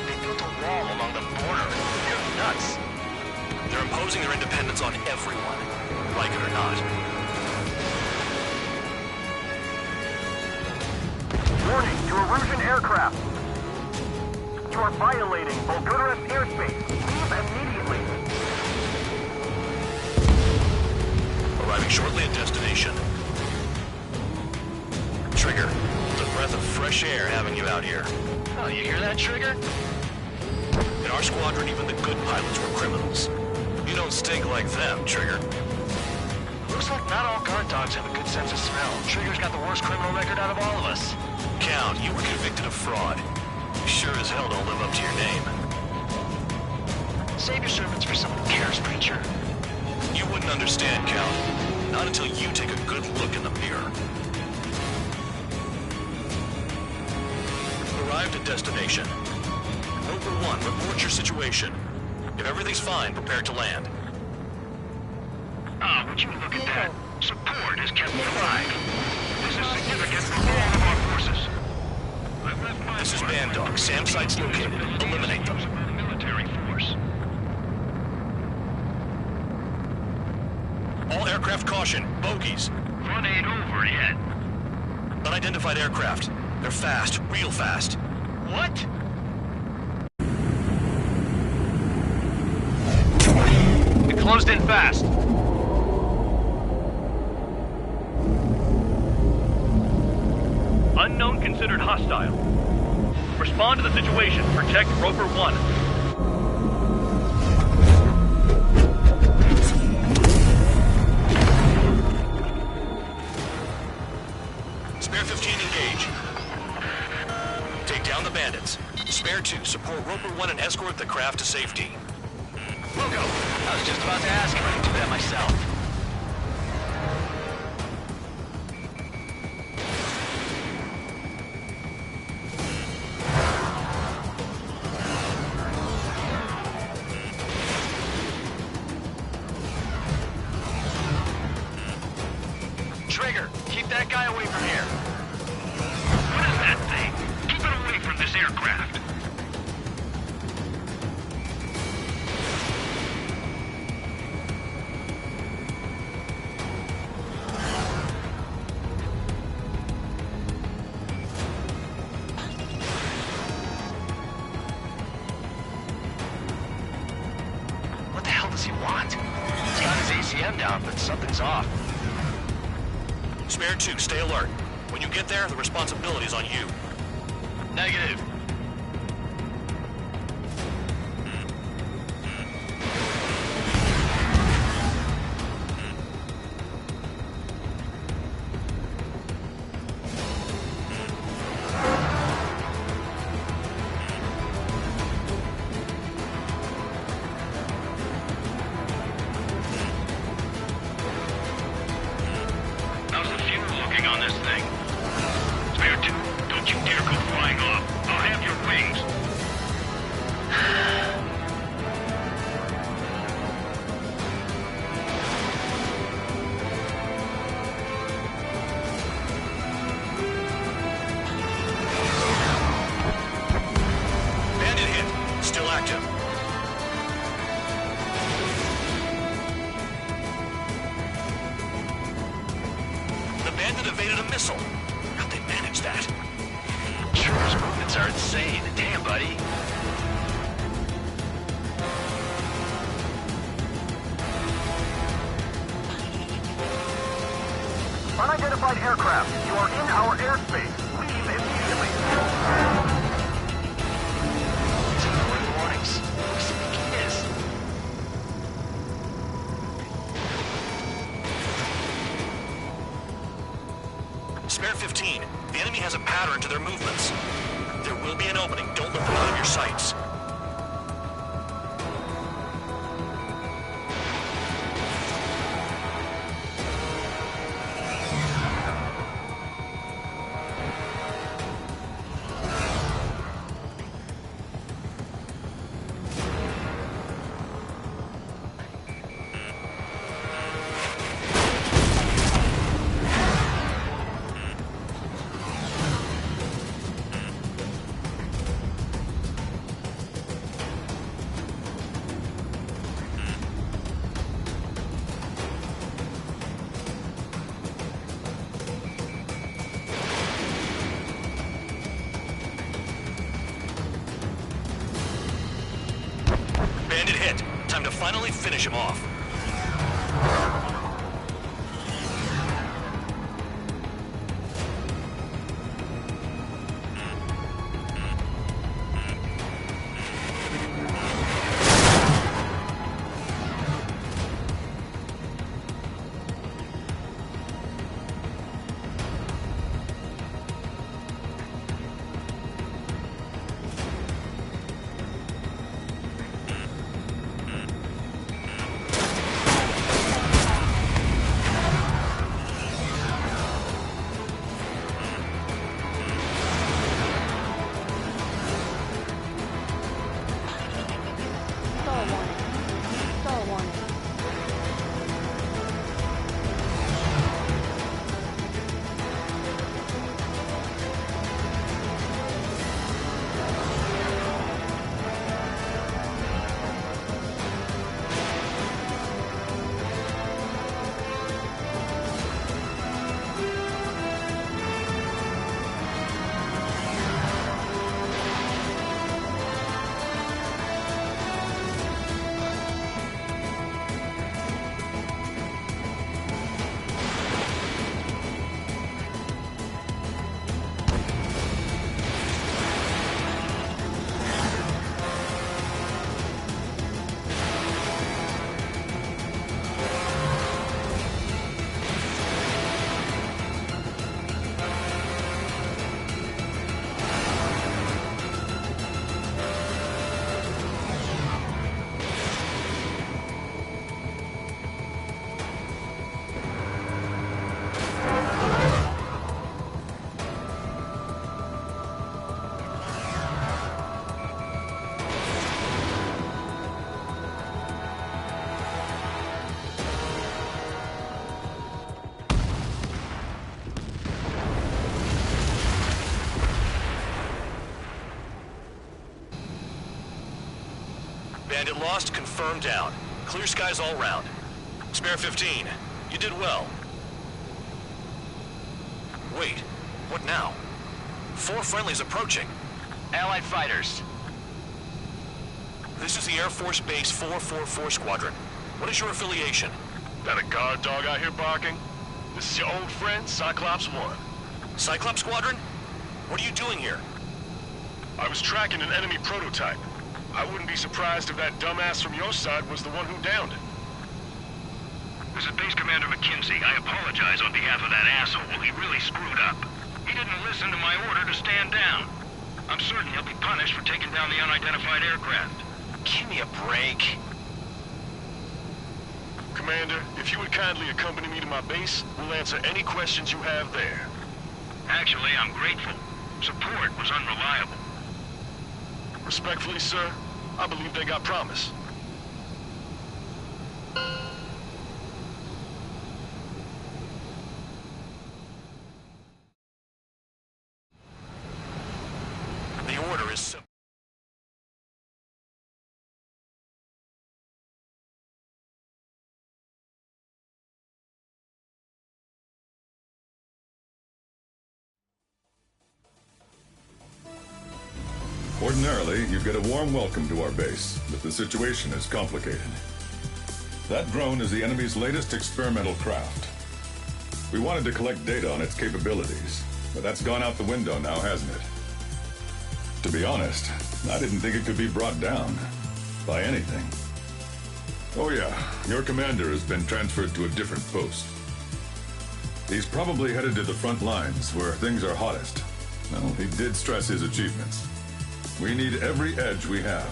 They built a wall along the border. You're nuts. They're imposing their independence on everyone, like it or not. Warning to a Russian aircraft. You are violating Bulgaria's airspace. Leave immediately. Arriving shortly at destination. Trigger, it's a breath of fresh air having you out here. Oh, you hear that, Trigger? In our squadron, even the good pilots were criminals. You don't stink like them, Trigger. Looks like not all guard dogs have a good sense of smell. Trigger's got the worst criminal record out of all of us. Count, you were convicted of fraud. You sure as hell don't live up to your name. Save your servants for someone who cares, preacher. You wouldn't understand, Count. Not until you take a good look in the mirror. Arrived at destination. Rover 1, report your situation. If everything's fine, prepare to land. Ah, would you look at that? Support has kept me alive. This is significant for all of our forces. I've left This is Band Dog. SAM site's located. Eliminate them. Military force. All aircraft caution. Bogies. Front ain't over yet. Unidentified aircraft. They're fast. Real fast. What? It closed in fast. Unknown considered hostile. Respond to the situation. Protect Roper 1. Spare 15 engage. Take down the bandits. Spare 2 support Roper 1 and escort the craft to safety. We'll go. I was just about to ask if I could do that myself. Trigger, keep that guy away from here. What is that thing? Keep it away from this aircraft. What the hell does he want? He's got his ACM down, but something's off. Spare 2, stay alert. When you get there, the responsibility is on you. Negative. How's the fuel looking on this thing? Spare 2, don't you dare go flying off. I'll have your wings. Bandit hit. Still active. The bandit evaded a missile. How'd they manage that? Trigger's movements are insane. Damn, buddy. Unidentified aircraft, you are in our airspace. Leave immediately. It's ignoring warnings. Who does he think he is? Spare 15. The enemy has a pattern to their movements. There will be an opening. Don't let them out of your sights. Bandit hit. Time to finally finish him off. Bandit lost, confirmed down. Clear skies all round. Spare 15. You did well. Wait, what now? 4 friendlies approaching. Allied fighters. This is the Air Force Base 444 Squadron. What is your affiliation? That a guard dog out here barking? This is your old friend, Cyclops 1. Cyclops Squadron? What are you doing here? I was tracking an enemy prototype. I wouldn't be surprised if that dumbass from your side was the one who downed it. This is Base Commander McKinsey. I apologize on behalf of that asshole. He really screwed up. He didn't listen to my order to stand down. I'm certain he'll be punished for taking down the unidentified aircraft. Give me a break. Commander, if you would kindly accompany me to my base, we'll answer any questions you have there. Actually, I'm grateful. Support was unreliable. Respectfully, sir, I believe they got promise. The order is simple. Ordinarily, you'd get a warm welcome to our base, but the situation is complicated. That drone is the enemy's latest experimental craft. We wanted to collect data on its capabilities, but that's gone out the window now, hasn't it? To be honest, I didn't think it could be brought down by anything. Oh yeah, your commander has been transferred to a different post. He's probably headed to the front lines, where things are hottest. Well, he did stress his achievements. We need every edge we have.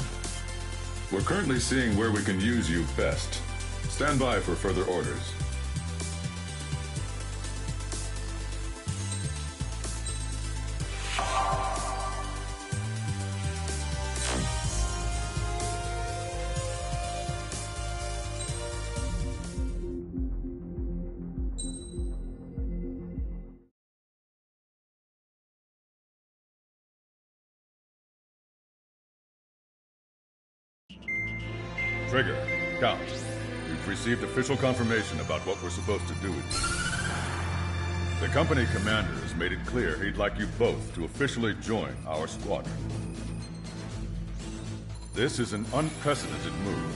We're currently seeing where we can use you best. Stand by for further orders. Trigger, Count. We've received official confirmation about what we're supposed to do with you. The company commander has made it clear he'd like you both to officially join our squadron. This is an unprecedented move.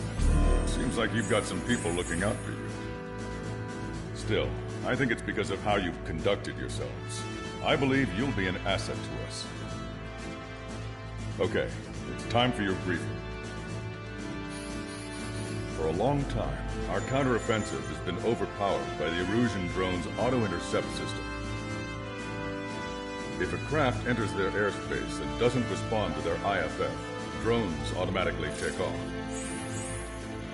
Seems like you've got some people looking out for you. Still, I think it's because of how you've conducted yourselves. I believe you'll be an asset to us. Okay, it's time for your briefing. For a long time, our counteroffensive has been overpowered by the Erusian drone's auto-intercept system. If a craft enters their airspace and doesn't respond to their IFF, drones automatically take off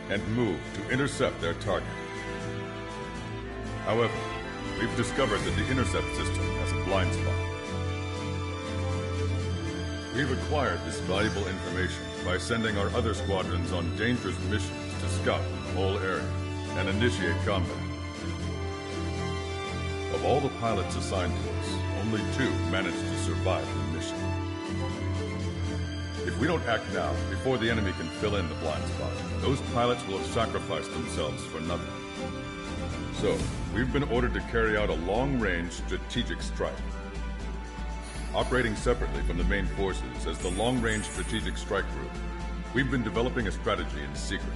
and move to intercept their target. However, we've discovered that the intercept system has a blind spot. We've acquired this valuable information by sending our other squadrons on dangerous missions to scout the whole area and initiate combat. Of all the pilots assigned to us, only 2 managed to survive the mission. If we don't act now, before the enemy can fill in the blind spot, those pilots will have sacrificed themselves for nothing. So, we've been ordered to carry out a long-range strategic strike. Operating separately from the main forces as the Long-Range Strategic Strike Group, we've been developing a strategy in secret.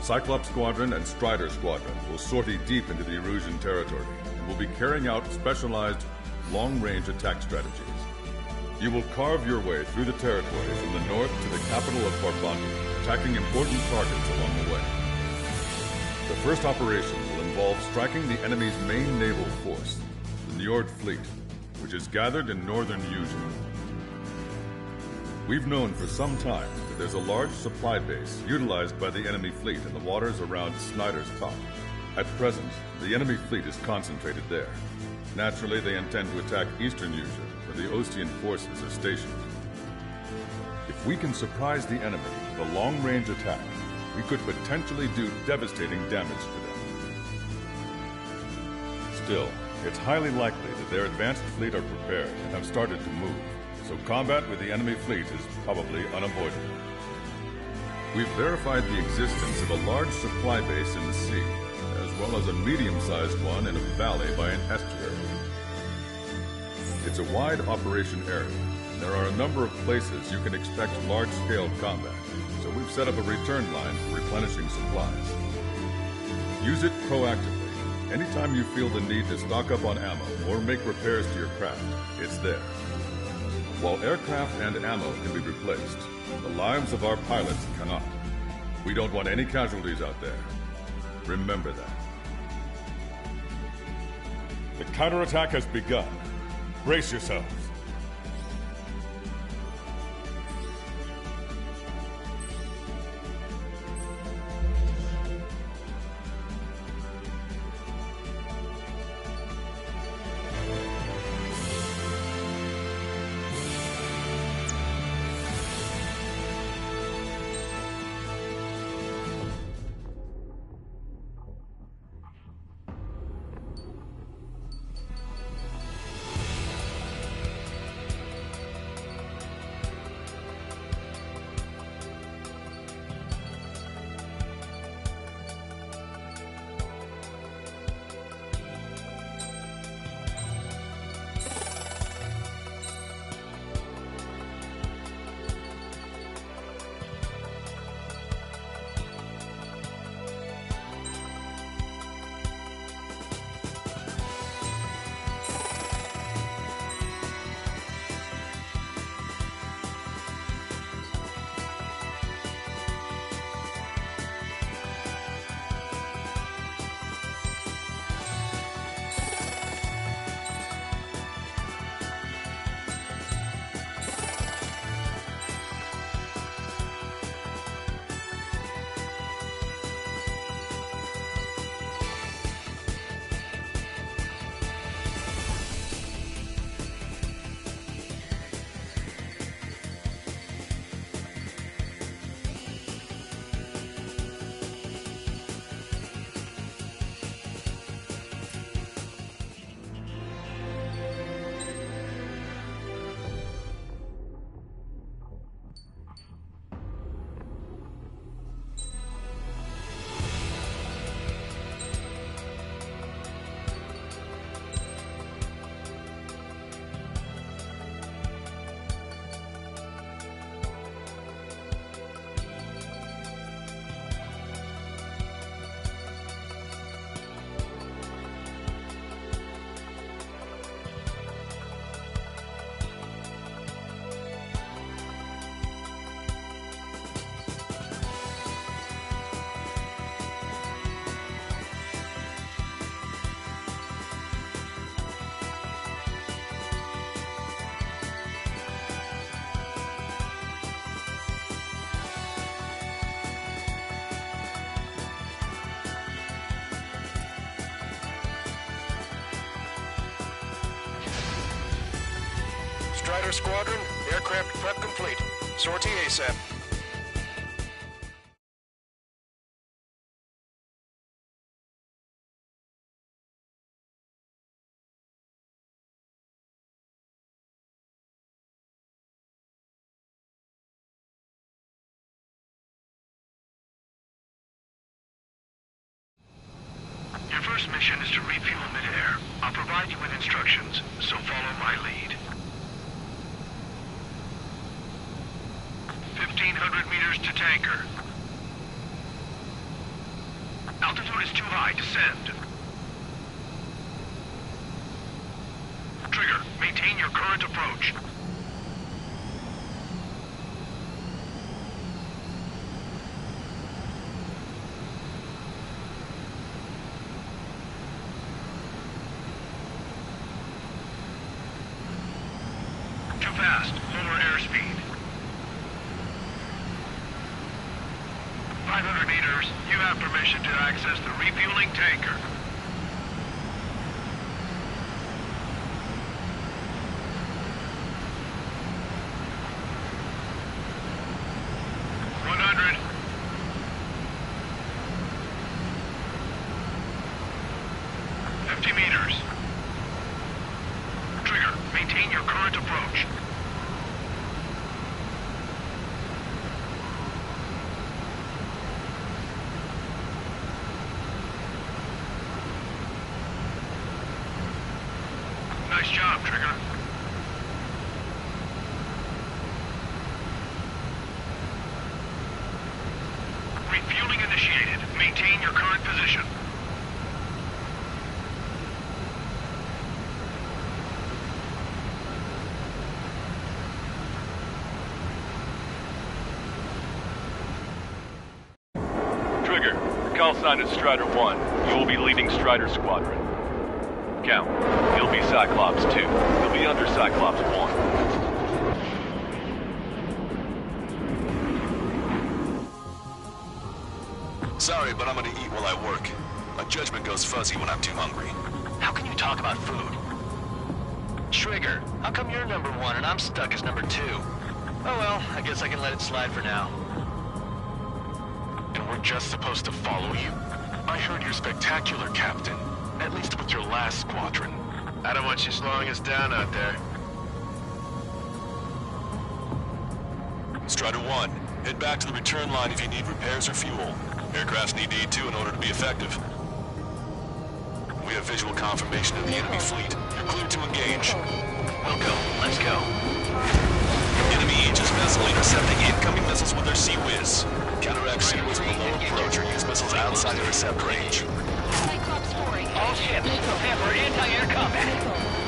Cyclops Squadron and Strider Squadron will sortie deep into the Erusian territory and will be carrying out specialized long-range attack strategies. You will carve your way through the territory from the north to the capital of Farbanti, attacking important targets along the way. The first operation will involve striking the enemy's main naval force, the Njord Fleet, which is gathered in northern Eugene. We've known for some time that there's a large supply base utilized by the enemy fleet in the waters around Snyder's Top. At present, the enemy fleet is concentrated there. Naturally, they intend to attack eastern Eugene, where the Ostian forces are stationed. If we can surprise the enemy with a long-range attack, we could potentially do devastating damage to them. Still, it's highly likely that their advanced fleet are prepared and have started to move, so combat with the enemy fleet is probably unavoidable. We've verified the existence of a large supply base in the sea, as well as a medium-sized one in a valley by an estuary. It's a wide operation area, and there are a number of places you can expect large-scale combat, so we've set up a return line for replenishing supplies. Use it proactively. Anytime you feel the need to stock up on ammo or make repairs to your craft, it's there. While aircraft and ammo can be replaced, the lives of our pilots cannot. We don't want any casualties out there. Remember that. The counterattack has begun. Brace yourselves. Strider Squadron, aircraft prep complete. Sortie ASAP. Your first mission is to refuel midair. I'll provide you with instructions, so follow my lead. 1,500 meters to tanker. Altitude is too high. Descend. Trigger, maintain your current approach. Too fast. Lower airspeed. 500 meters. You have permission to access the refueling tanker. Nice job, Trigger. Refueling initiated. Maintain your current position. Trigger, your call sign is Strider 1. You will be leading Strider Squadron. Count, you'll be Cyclops 2. You'll be under Cyclops 1. Sorry, but I'm gonna eat while I work. My judgment goes fuzzy when I'm too hungry. How can you talk about food? Trigger, how come you're number 1 and I'm stuck as number 2? Oh well, I guess I can let it slide for now. And we're just supposed to follow you? I heard you're spectacular, Captain. At least with your last squadron. I don't want you slowing us down out there. Strider 1, head back to the return line if you need repairs or fuel. Aircrafts need E2 in order to be effective. We have visual confirmation of the enemy fleet. You're cleared to engage. We'll go. Let's go. Enemy Aegis vessel intercepting incoming missiles with their Sea Whiz. Counteract Sea Whiz below approach or use missiles outside intercept range. All ships, prepare for anti-air combat.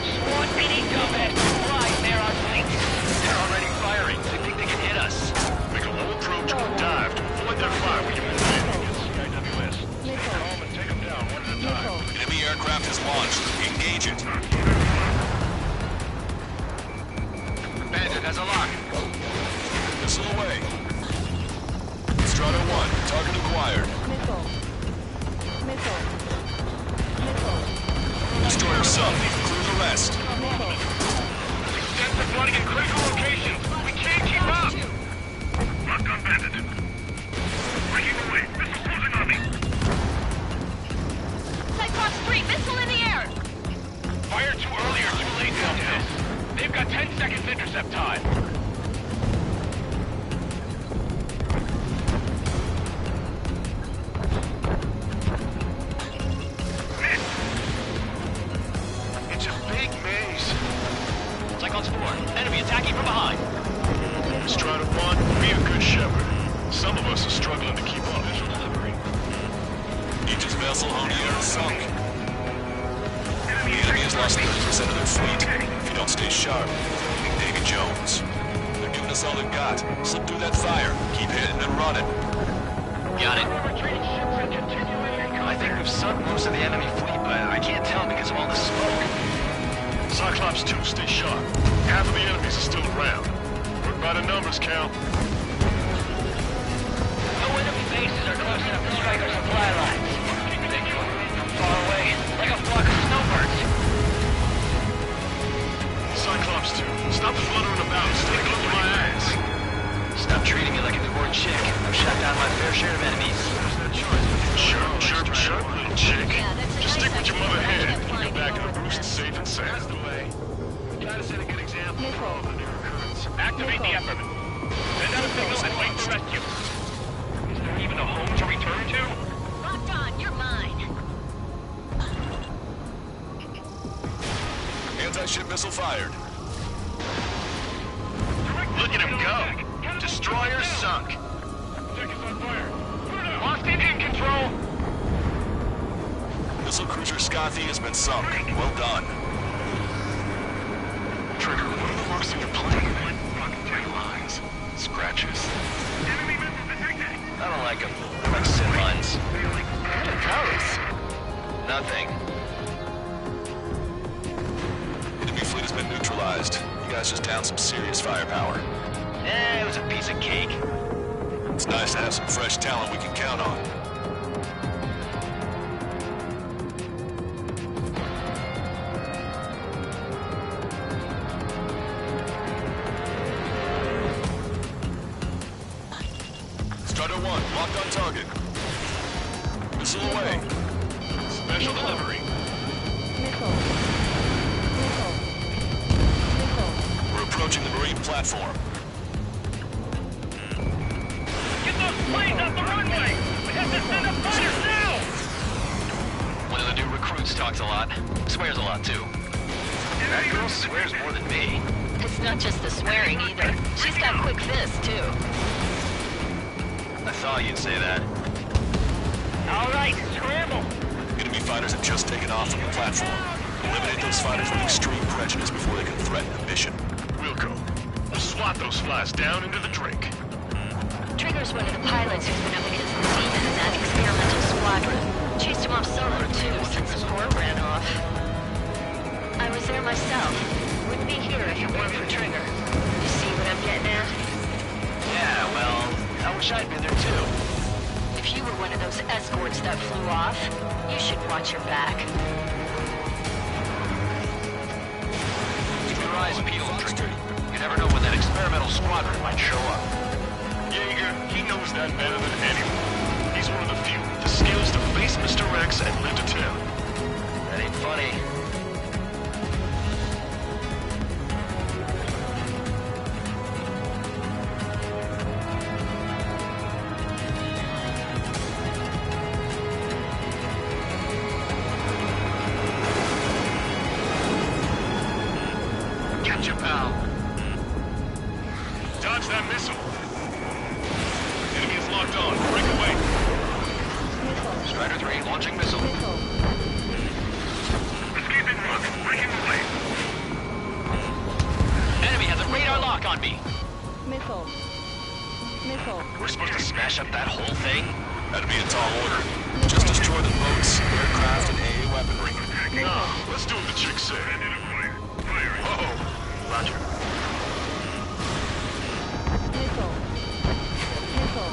Squad PD combat. Right, they're our fleet. They're already firing. They think they can hit us. Make a low approach or dive to avoid their fire. We can move in against CIWS. Stay home and take them down one at a time. Enemy aircraft is launched. Engage it. Bandit has a lock. Missile away. Strider 1, target acquired. Destroyer sunk. Clear the rest. Extensive flooding in critical locations. We can't keep up. Lock on Bandit. Breaking away. Missile closing on me. Cyclops 3, missile in the air! Fire too early or too late down here. They've got 10 seconds intercept time. It's a big maze. Cyclops 4, enemy attacking from behind. Strider 1, be a good shepherd. Some of us are struggling to keep up. Visual delivery. Aegis vessel Honier is sunk. The enemy has lost 30% of their fleet. If you don't stay sharp, you'll be Davy Jones. They're giving us all they've got. Slip through that fire. Keep hitting and running. Got it. I think we've sunk most of the enemy fleet, but I can't tell because of all the smoke. Cyclops 2, stay sharp. Half of the enemies are still around. Work by the numbers, Cal. No enemy bases are close enough to strike our supply lines. They come from far away, like a flock of snowbirds. Cyclops 2, stop fluttering about and stay close to my ass. Stop treating me like a newborn chick. I've shot down my fair share of enemies. Chirp, little chick. Just stick with your mother head. Get back in the roost safe and sound. That's the way. Try to set a good example for all the new recruits. Activate the Epperman. Send out a signal and wait for rescue. Is there even a home to return to? Rock on, you're mine. Anti-ship missile fired. Look at him go. Destroyer sunk. Seconds on fire. Locked in control. Missile cruiser Scothy has been sunk. Well done. Trigger, what are the marks on your plane? Red lines. Scratches. Enemy missile detected. I don't like them. They're like sin lines. What are those? Nothing. Enemy fleet has been neutralized. You guys just downed some serious firepower. It was a piece of cake. It's nice to have some fresh talent we can count on. Strider 1, locked on target. Missile away. Special delivery. We're approaching the marine platform. Get those planes off the runway! We have to send up fighters now! One of the new recruits talks a lot. Swears a lot, too. That girl swears more than me. It's not just the swearing either. She's got quick fists, too. I thought you'd say that. All right, scramble. Enemy fighters have just taken off from the platform. Eliminate those fighters with extreme prejudice before they can threaten the mission. We'll go. We'll swat those flies down into the drink. Trigger's one of the pilots who's been up against the demon in that experimental squadron. Chased him off solo, too, since the core ran off. I was there myself. Wouldn't be here if it weren't for Trigger. You see what I'm getting at? Yeah, well, I wish I'd been there too. If you were one of those escorts that flew off, you should watch your back. Keep your eyes peeled, Trigger. You never know when that experimental squadron might show up. Jaeger, he knows that better than anyone. He's one of the few with the skills to face Mr. Rex and live to tell. That ain't funny. Catch you, pal. Dodge that missile. Enemy is locked on. Break away. Strider 3 launching missile. Escaping rock. Breaking away. Enemy has a radar lock on me. Missile. Missile. We're supposed to smash up that whole thing? That'd be a tall order. Just destroy the boats, aircraft, and AA weaponry. No, let's do what the chick said. Whoa. Roger. Missile. Missile.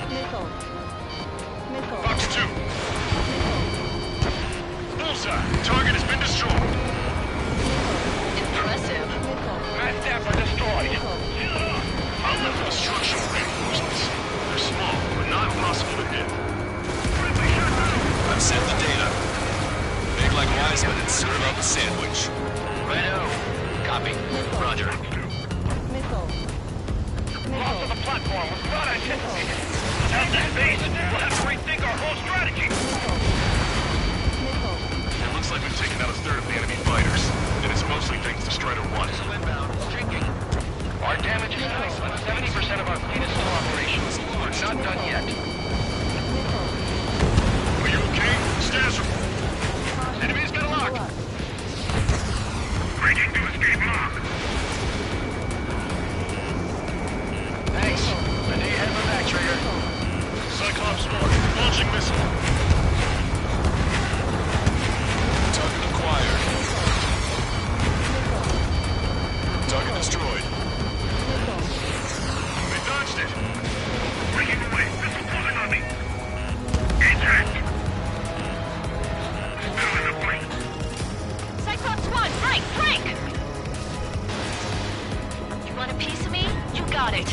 Missile. Missile. Fox 2. Bullseye. Target has been destroyed. Impressive. Mass staff are destroyed. I'll look for the structural reinforcements. They're small, but not impossible to hit. I've sent the data. Make like Wiseman and serve up a sandwich. Righto. Copy. Roger. Missile. Loss of the platform was not anticipated. Without that base, we'll have to rethink our whole strategy. Missile. It looks like we've taken out a third of the enemy fighters, and it's mostly thanks to Strider 1. Inbound. Drinking. Our damage is nice, but 70% of our fleet is still operational. We're not done yet. Are you okay? Status report. Enemy's got a lock. Breaking to escape lock. Thanks. I know you had my back, Trigger. Cyclops 1, launching missile. Target acquired. Target destroyed. They dodged it. Breaking away. Missile closing on me. Eject. Still in the flank. Cyclops 1, break, break! You want a piece of me? You got it.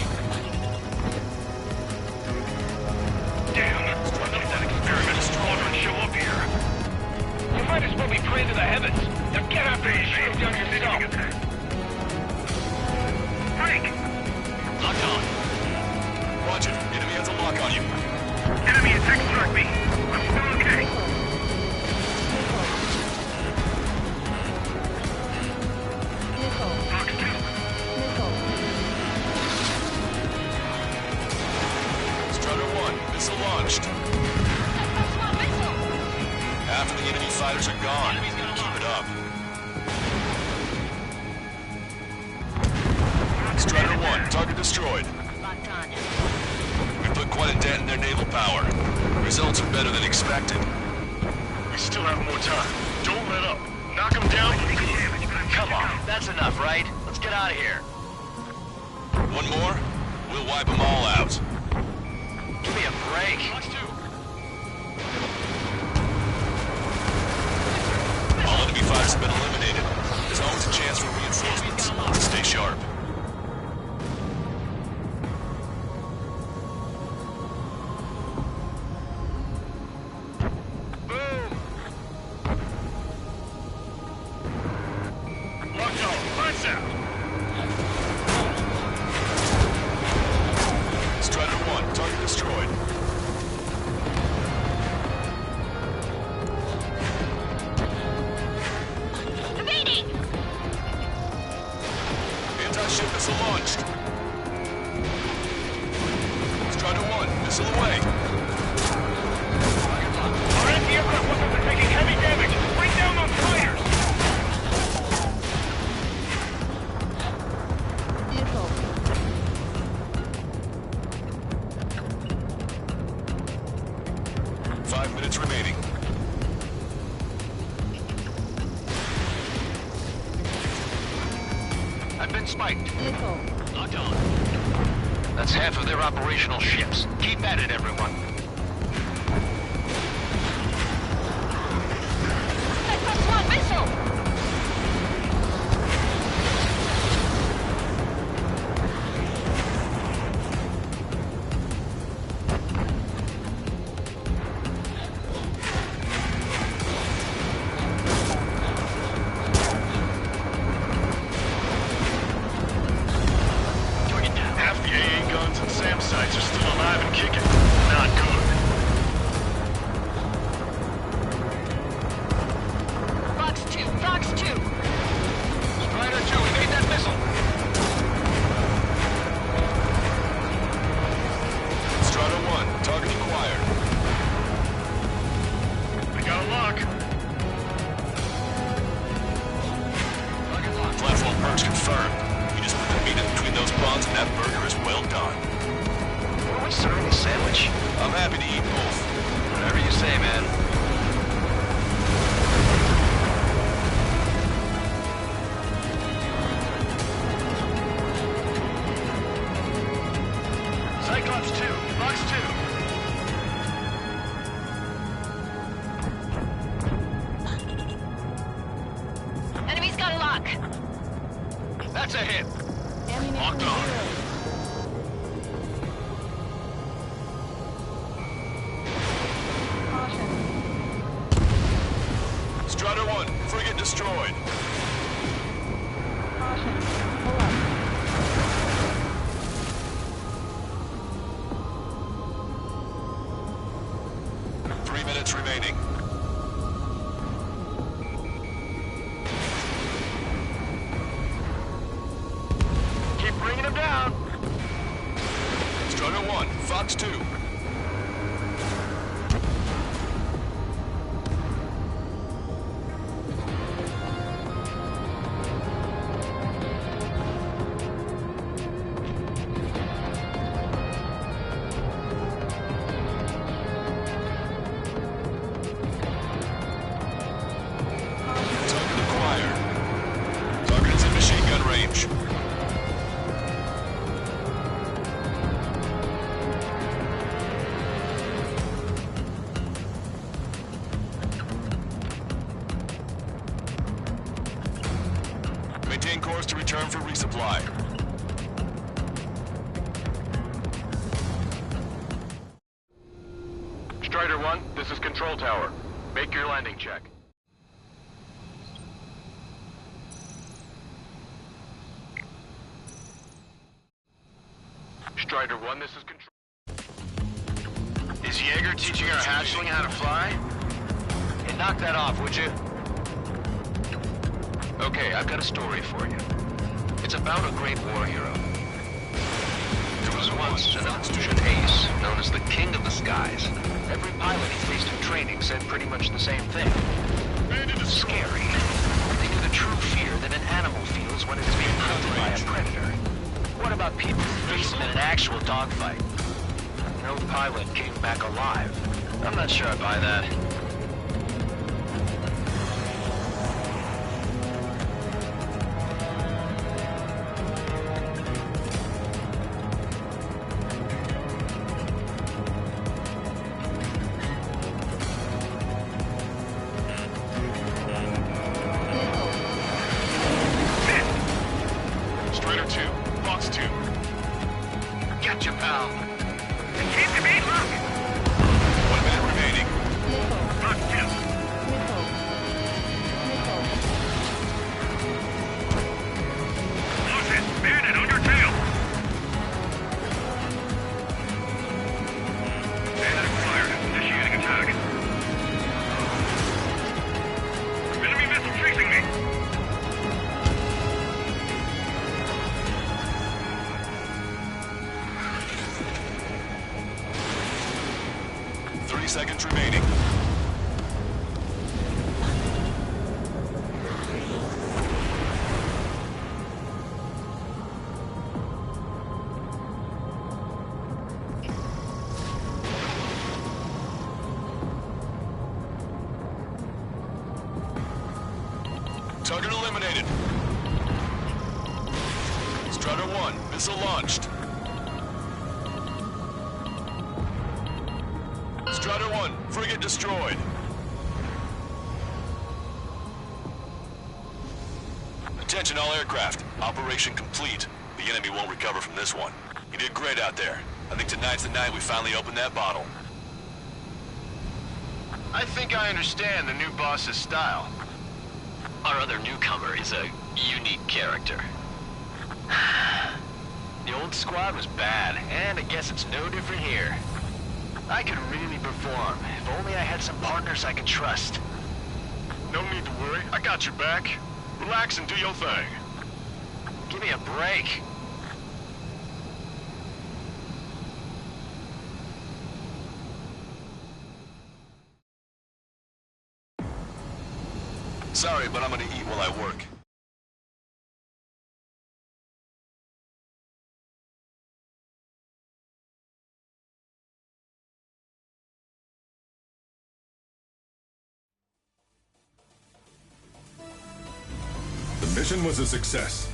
Damn. What if that experimental squadron show up here? You might as well be praying to the heavens. Now get after it and shoot down yourself. Break! Locked on. Roger. Enemy has a lock on you. Enemy attack struck me. I'm still okay. Fox 2. Strider 1, missile launched. Cyclops 1, missile! Half of the enemy fighters are gone. Keep it up. Strider 1, target destroyed. Locked on. We put quite a dent in their naval power. Results are better than expected. We still have more time. Don't let up. Knock them down. Come on. That's enough, right? Let's get out of here. One more, we'll wipe them all out. Give me a break. All enemy fighters have been eliminated. There's always a chance for reinforcements. Stay sharp. Boom! Locked on. Lights out. minutes remaining. I've been spiked. Nickel. Locked on. That's half of their operational ships. Keep at it, everyone. Cyclops 1 missile! Half the AA guns and SAM sites are still alive and kicking. Not good. Fox 2, Fox 2! Strider 2, evade that missile. Strider 1, target acquired. I got a lock. Platform perks confirmed. You just put the meat in between those buns and that burger is well done. Are we serving a sandwich? I'm happy to eat both. Whatever you say, man. Cyclops 2, Fox 2. Enemy's got a lock. That's a hit. Ammunition Locked on. 0. Caution. Strider 1, frigate destroyed. Caution. Pull up. Three minutes remaining. Keep bringing him down. Strider 1, Fox 2. Target acquired. Target is in machine gun range. Maintain course to return for resupply. Strider 1, this is Control Tower. Make your landing check. Strider 1, this is Control. Is Jaeger teaching our hatchling how to fly? Hey, knock that off, would you? Okay, I've got a story for you. It's about a great war hero. There was once an illusion ace, known as the King of the Skies. Every pilot he faced in training said pretty much the same thing. Scary. They knew the true fear that an animal feels when it is being hunted by a predator. What about people who face them in an actual dogfight? No pilot came back alive. I'm not sure I buy that. Strider 2, Fox 2. Gotcha, pal. Keep the beat low. 1 minute remaining. Nickel. Fox 2. Nickel. Nickel. Lose it. Bandit on your tail. Bandit acquired. Initiating attack. Enemy missile chasing me. Seconds remaining. Target eliminated. Strider 1, missile launched. Strider 1, frigate destroyed. Attention all aircraft. Operation complete. The enemy won't recover from this one. You did great out there. I think tonight's the night we finally open that bottle. I think I understand the new boss's style. Our other newcomer is a unique character. The old squad was bad, and I guess it's no different here. I could really perform, if only I had some partners I could trust. No need to worry. I got your back. Relax and do your thing. Give me a break. Sorry, but I'm gonna eat while I work. The mission was a success.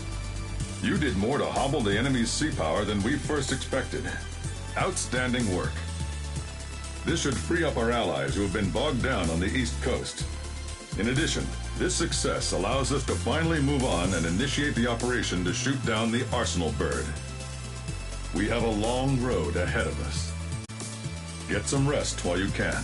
You did more to hobble the enemy's sea power than we first expected. Outstanding work. This should free up our allies who have been bogged down on the East Coast. In addition, this success allows us to finally move on and initiate the operation to shoot down the Arsenal bird. We have a long road ahead of us. Get some rest while you can.